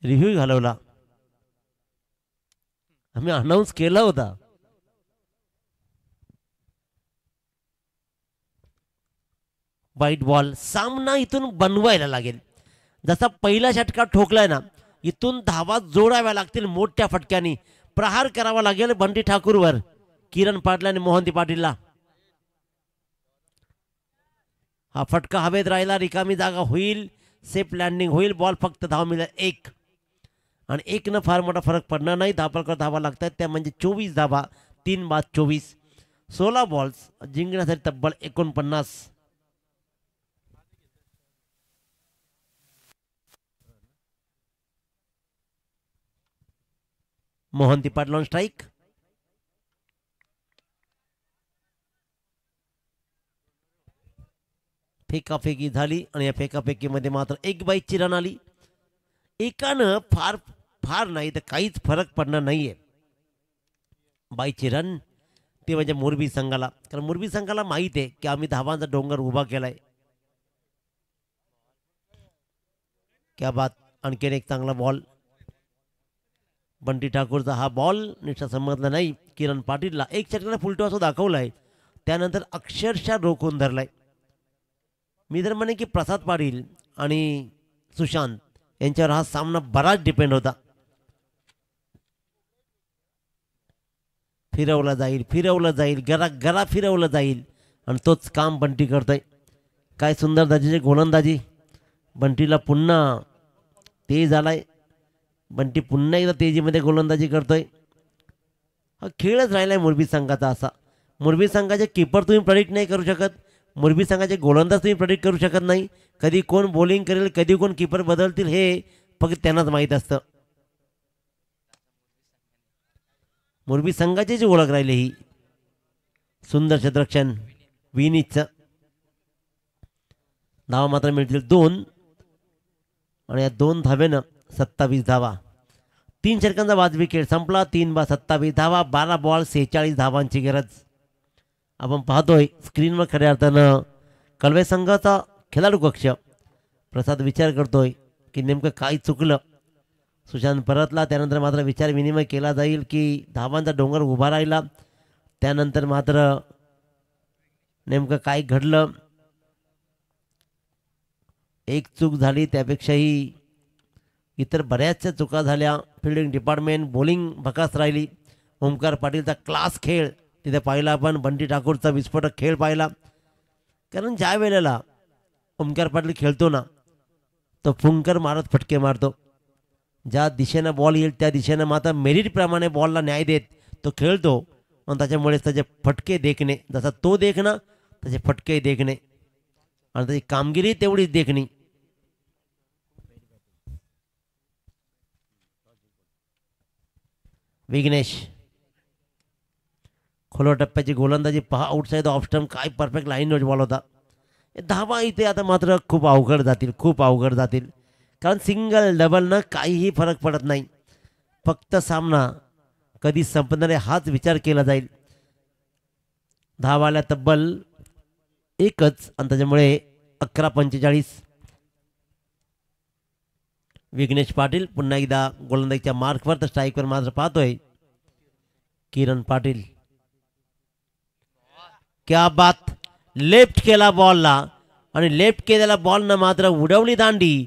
रिव्ह्यू घालवला, आम्ही अनाऊन्स केला होता. वाईट बॉल. सामना इथून बनवायला लागेल. जसा पहिला षटकार ठोकलाय ना, इथून धावा जोडाव्या लागतील मोठ्या फटक्याने. प्रहार करावा लागेल बंटी ठाकूरवर, किरण पाटील आणि मोहंती पाटीलला. हा फटका हवेत राहिला, रिकामी जागा होईल, सेफ लँडिंग होईल. बॉल फक्त धाव मिळेल 1 आणि 1 न फार मोठा फरक पडणार नाही. धापलकर धावा लागतात त्या म्हणजे 24 धावा. 3 बाद 24. 16 बॉल्स जिंकण्यासाठी तब्बल 49. Mohanty Patil on strike. फेकाफेकी झाली आणि या फेकाफेकीमध्ये मात्र 1 बाईची रन आली. एकानं फार फार नाही तर काहीच फरक पडणार नाहीये. बाईची रन ते म्हणजे मोरबी संघाला, कारण मोरबी संघाला माहित आहे की आम्ही धावांचा डोंगर उभा केलाय. क्या बात. आणखीन एक चांगला बॉल. बंटी ठाकूरचा हा बॉल निष्ठा समजला नाही. किरण पाटीलला एक षटकाला फुलटॉस दाखवलाय, त्यानंतर अक्षरशः रोखून धरलाय. मी तर म्हणे की प्रसाद पाटील आणि सुशांत यांच्यावर हा सामना बराच डिपेंड होता. फिरवला जाईल, फिरवलं जाईल, गरा गरा फिरवलं जाईल आणि तोच काम बंटी करतोय. काय सुंदर दाजीचे गोलंदाजी. बंटीला पुन्हा तेज आलाय. बंटी पुन्हा एकदा तेजीमध्ये गोलंदाजी करतोय. हा खेळच राहिलाय मोरबी संघाचा असा. मोरबी संघाचे कीपर तुम्ही प्रेडिक्ट नाही करू शकत, मोरबी संघाचे गोलंदाज तुम्ही प्रेडिक्ट करू शकत नाही. कधी कोण बॉलिंग करेल, कधी कोण कीपर बदलतील हे फक्त त्यांनाच माहीत असतं. मोरबी संघाची जी ओळख राहिली ही. सुंदर क्षेत्ररक्षण विनीतचं. धावा मात्र मिळतील 2 आणि या 2 धावेनं 27 धावा. 3 षटकांचा वाजवी खेळ संपला. 3 बाद 27 धावा. 12 बॉल 46 धावांची गरज. आपण पाहतोय स्क्रीनवर खऱ्या अर्थानं कलवे संघाचा खेळाडू कक्ष. प्रसाद विचार करतोय की नेमकं काय चुकलं. सुशांत परतला, त्यानंतर मात्र विचार विनिमय केला जाईल की धावांचा डोंगर उभा राहिला, त्यानंतर मात्र नेमकं काय घडलं. एक चूक झाली, त्यापेक्षाही इतर बऱ्याचशा चुका झाल्या. फिल्डिंग डिपार्टमेंट, बॉलिंग भकास राहिली. ओमकार पाटीलचा क्लास खेळ तिथे पाहिला आपण. बंटी ठाकूरचा विस्फोटक खेळ पाहिला. कारण ज्या वेळेला ओमकार पाटील खेळतो ना, तो फुंकर मारत फटके मारतो. ज्या दिशेनं बॉल येईल त्या दिशेनं मात्र मेरिटप्रमाणे बॉलला न्याय देत तो खेळतो आणि त्याच्यामुळे त्याचे फटके देखणे, जसा तो देखणं त्याचे फटके देखणे आणि त्याची कामगिरी तेवढीच देखणी. विघ्नेश खोलवर टप्प्याची गोलंदाजी पहा, आउटसाईड ऑफ स्टंप, काय परफेक्ट लाईन बॉल होता. धावा इथे आता मात्र खूप अवघड जातील, खूप अवघड जातील, कारण सिंगल डबलनं काहीही फरक पडत नाही. फक्त सामना कधी संपणार आहे हाच विचार केला जाईल. धावाला तब्बल एकच आणि त्याच्यामुळे 11:45. विघ्नेश पाटील पुन्हा एकदा गोलंदाजीच्या मार्कवर तर स्ट्राईकवर मात्र पाहतोय किरण पाटील. क्या बात, लेफ्ट केला बॉलला आणि लेफ्ट केलेला बॉलनं मात्र उडवली दांडी,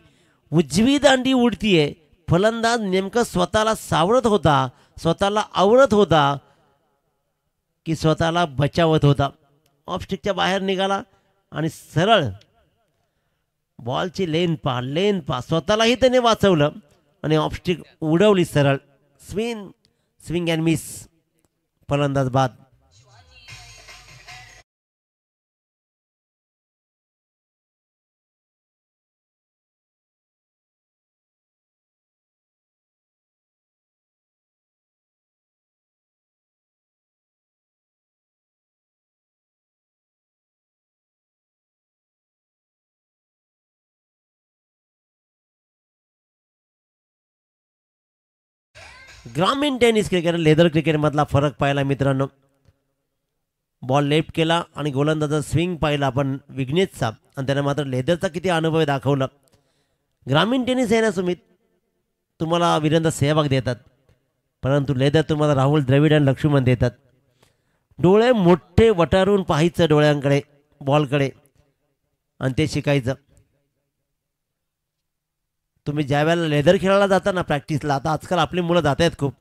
उजवी दांडी उडतीये. फलंदाज नेमकं स्वतःला सावरत होता, स्वतःला आवरत होता की स्वतःला बचावत होता. ऑफस्टिकच्या बाहेर निघाला आणि सरळ बॉलची लेन पा स्वतःलाही त्याने वाचवलं आणि ऑफस्टिक उडवली सरळ. स्विंग अँड मिस, फलंदाज बाद. ग्रामीण टेनिस क्रिकेट लेदर क्रिकेटमधला फरक पाहिला मित्रांनो. बॉल लेफ्ट केला आणि गोलंदाजा स्विंग पाहिला आपण विघ्नेशचा आणि त्याने मात्र लेदरचा किती अनुभव दाखवला. ग्रामीण टेनिस आहे ना सुमित, तुम्हाला वीरेंद्र सेहवाग देतात, परंतु लेदर तुम्हाला राहुल द्रविड आणि लक्ष्मण देतात. डोळे मोठे वटारून पाहायचं डोळ्यांकडे, बॉलकडे, आणि ते शिकायचं. तुम्ही ज्या वेळेला लेदर खेळायला जाता ना प्रॅक्टिसला, आता आजकाल आपली मुलं जात आहेत खूप,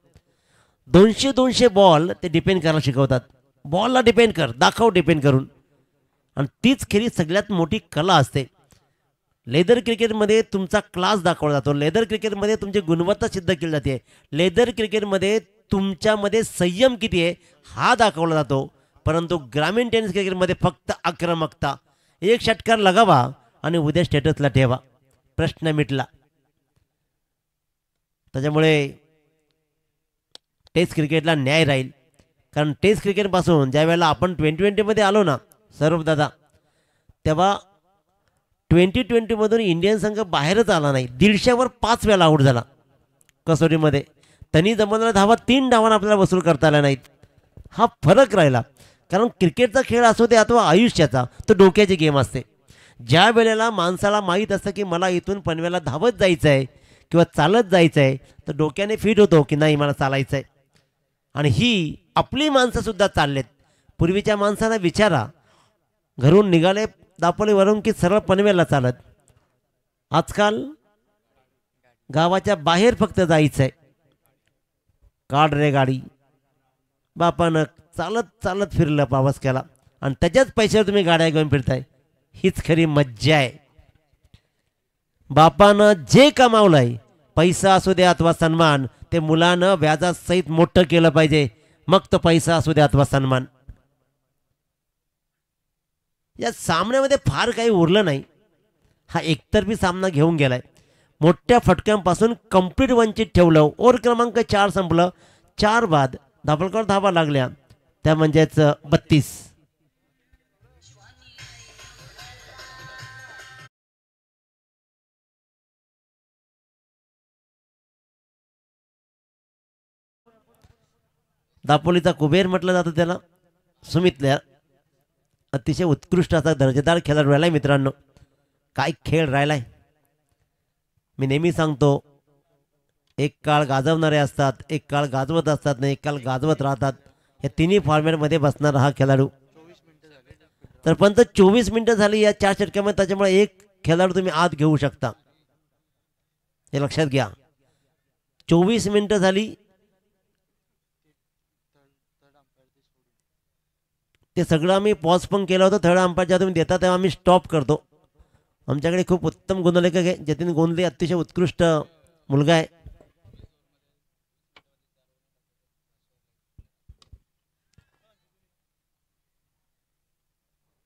200 बॉल ते डिपेंड करायला शिकवतात. बॉलला डिपेंड कर, दाखव डिपेंड करून, आणि तीच खरी सगळ्यात मोठी कला असते. लेदर क्रिकेटमध्ये तुमचा क्लास दाखवला जातो, लेदर क्रिकेटमध्ये तुमची गुणवत्ता सिद्ध केली जाते, लेदर क्रिकेटमध्ये तुमच्यामध्ये संयम किती आहे हा दाखवला जातो. परंतु ग्रामीण टेनिस क्रिकेटमध्ये फक्त आक्रमकता, एक षटकार लगावा आणि उद्या स्टेटसला ठेवा, प्रश्न मिटला. त्याच्यामुळे टेस्ट क्रिकेटला न्याय राहील, कारण टेस्ट क्रिकेटपासून ज्या वेळेला आपण 2020मध्ये आलो ना सौरभ दादा, तेव्हा 2020मधून इंडियन संघ बाहेरच आला नाही. 150वर 5 वेळा आऊट झाला कसोटीमध्ये. त्यांनी जमवलेला धावा 3 डावांना आपल्याला वसूल करता आल्या नाहीत. हा फरक राहिला, कारण क्रिकेटचा खेळ असो दे अथवा आयुष्याचा, तो डोक्याची गेम असते. ज्या वेळेला माणसाला माहीत असतं की मला इथून पनवेलला धावत जायचं आहे किंवा चालत जायचं आहे, तर डोक्याने फिट होतो की नाही मला चालायचं आहे. आणि ही आपली माणसंसुद्धा चाललेत. पूर्वीच्या माणसांना विचारा, घरून निघाले दापोलीवरून की सरळ पनवेलला चालत. आजकाल गावाच्या बाहेर फक्त जायचं आहे, काढ रे गाडी, बापानं चालत चालत फिरलं प्रवास केला आणि त्याच्याच पैशावर तुम्ही गाड्या घेऊन फिरताय. हीच खरी मज्जा आहे. बापानं जे कमावलंय, पैसा असू द्या अथवा सन्मान, ते मुलानं व्याजासहित मोठं केलं पाहिजे, मग तो पैसा असू द्या अथवा सन्मान. या सामन्यामध्ये फार काही उरलं नाही. हा एकतर्फी सामना घेऊन गेलाय. मोठ्या फटक्यांपासून कंप्लीट वंचित ठेवलं. ओव्हर क्रमांक 4 संपलं. 4 बाद धाबळकर धावा लागल्या, त्या म्हणजेच 32. दापोलीचा कुबेर म्हटलं जातं त्याला. सुमितला अतिशय उत्कृष्ट असा दर्जेदार खेळाडू राहिलाय मित्रांनो. काय खेळ राहिलाय. मी नेहमी सांगतो, एक काळ गाजवणारे असतात, एक काळ गाजवत असतात, नाही एक काळ गाजवत राहतात. या तिन्ही फॉर्मॅटमध्ये बसणारा हा खेळाडू. तर पण 24 मिनिटं झाली या 4 षटकामध्ये, त्याच्यामुळे एक खेळाडू तुम्ही आत घेऊ शकता, हे लक्षात घ्या. 24 मिनिटं झाली. ते सगळं आम्ही पॉज पण केलं होतं. थर्ड अंपायर जेव्हा तुम्ही देता तेव्हा आम्ही स्टॉप करतो. आमच्याकडे खूप उत्तम गुणलेखक आहे. जतीन गोंदले अतिशय उत्कृष्ट मुलगा आहे.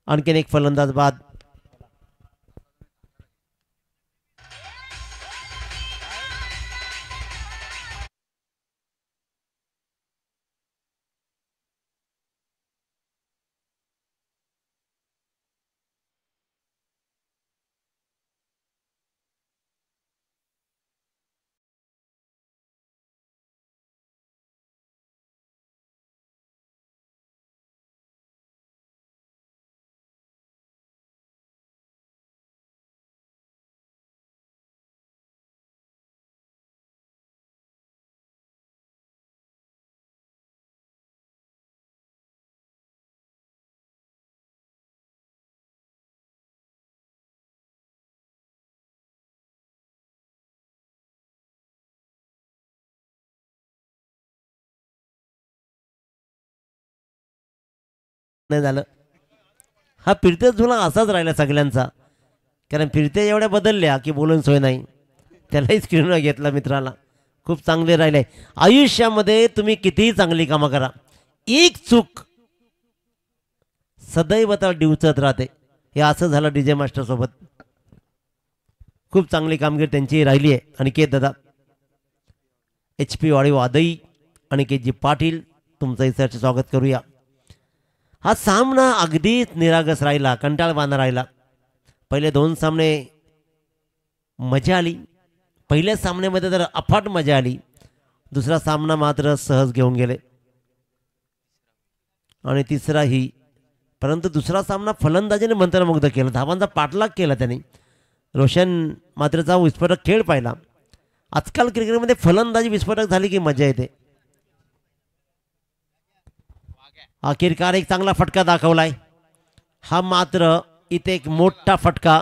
आणखीन एक फलंदाज बाद. नाही झालं. हा फिरते झुला असाच राहिला सगळ्यांचा, कारण फिरते एवढ्या बदलल्या की बोलून सोय नाही. त्यालाही स्क्रीनवर घेतला मित्राला. खूप चांगले राहिले. आयुष्यामध्ये तुम्ही कितीही चांगली कामं करा, एक चूक सदैव तर डिवचत राहते. हे असं झालं DJ मास्टर सोबत. खूप चांगली कामगिरी त्यांची राहिली आहे. अनिकेत दादा, HP वाडी वादई, अनिकेतजी पाटील, तुमचं इथं स्वागत करूया. हा सामना अगदीच निरागस राहिला, कंटाळवाणा राहिला. पहिले 2 सामने मजा आली. पहिल्या सामन्यामध्ये तर अफाट मजा आली. दुसरा सामना मात्र सहज घेऊन गेले आणि तिसराही. परंतु दुसरा सामना फलंदाजीने मंत्रमुग्ध केला. धावांचा पाठलाग केला त्यांनी. रोशन मात्रचा विस्फोटक खेळ पाहिला. आजकाल क्रिकेटमध्ये फलंदाजी विस्फोटक झाली की मजा येते. अखेरकार एक चांगला फटका दाखवलाय. हा मात्र इथे एक मोठा फटका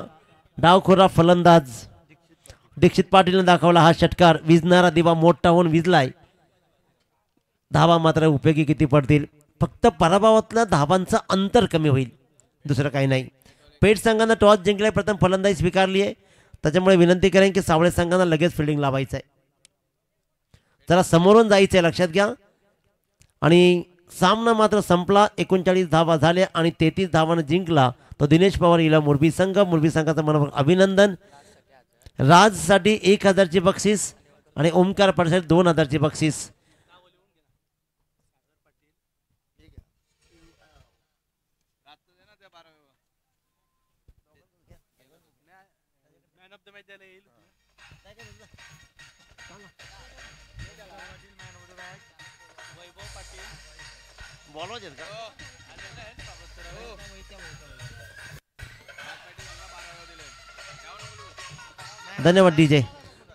डावखोरा फलंदाज दीक्षित पाटीलने दाखवला. हा षटकार विजणारा दिवा मोठा होऊन विजलाय. धावा मात्र उपयोगी किती पडतील. फक्त पराभवातल्या धावांचं अंतर कमी होईल, दुसरं काही नाही. पेठ संघानं टॉस जिंकलाय, प्रथम फलंदाजी स्वीकारली आहे. त्याच्यामुळे विनंती करेन की सावळे संघानं लगेच फिल्डिंग लावायचं आहे. जरा समोरून जायचं आहे, लक्षात घ्या. आणि सामना मात्र संपला. 39 धावा झाल्या आणि 33 धावानं जिंकला तो दिनेश पवार इला मुरबी संघ. मुरबी संघाचं मनपूर्वक अभिनंदन. राजसाठी 1000ची बक्षीस आणि ओमकार पाटीलसाठी 2000ची बक्षीस. धन्यवाद DJ.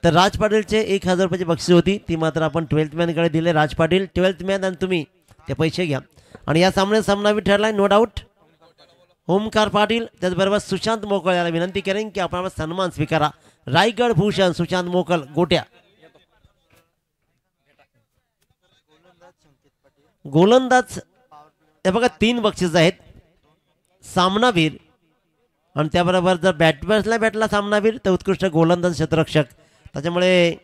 तर राज पाटीलचे 1000 रुपयाची बक्षीस होती, ती मात्र आपण 12th मॅनकडे दिले. राज पाटील 12th मॅन आणि तुम्ही ते पैसे घ्या. आणि या सामन्यात सामनावी ठरलाय नो डाऊट ओमकार पाटील. त्याचबरोबर सुशांत मोकळ याला विनंती करेन की आपण सन्मान स्वीकारा. रायगड भूषण सुशांत मोकल गोट्या. गोलंदाज हे बघा 3 बक्षीस आहेत. सामनावीर आणि त्याबरोबर जर बॅट्समॅनला भेटला सामनावीर तर उत्कृष्ट गोलंदाज क्षेत्ररक्षक. त्याच्यामुळे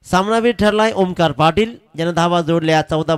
सामनावीर ठरलाय ओमकार पाटील, ज्यानं धावा जोडल्या 14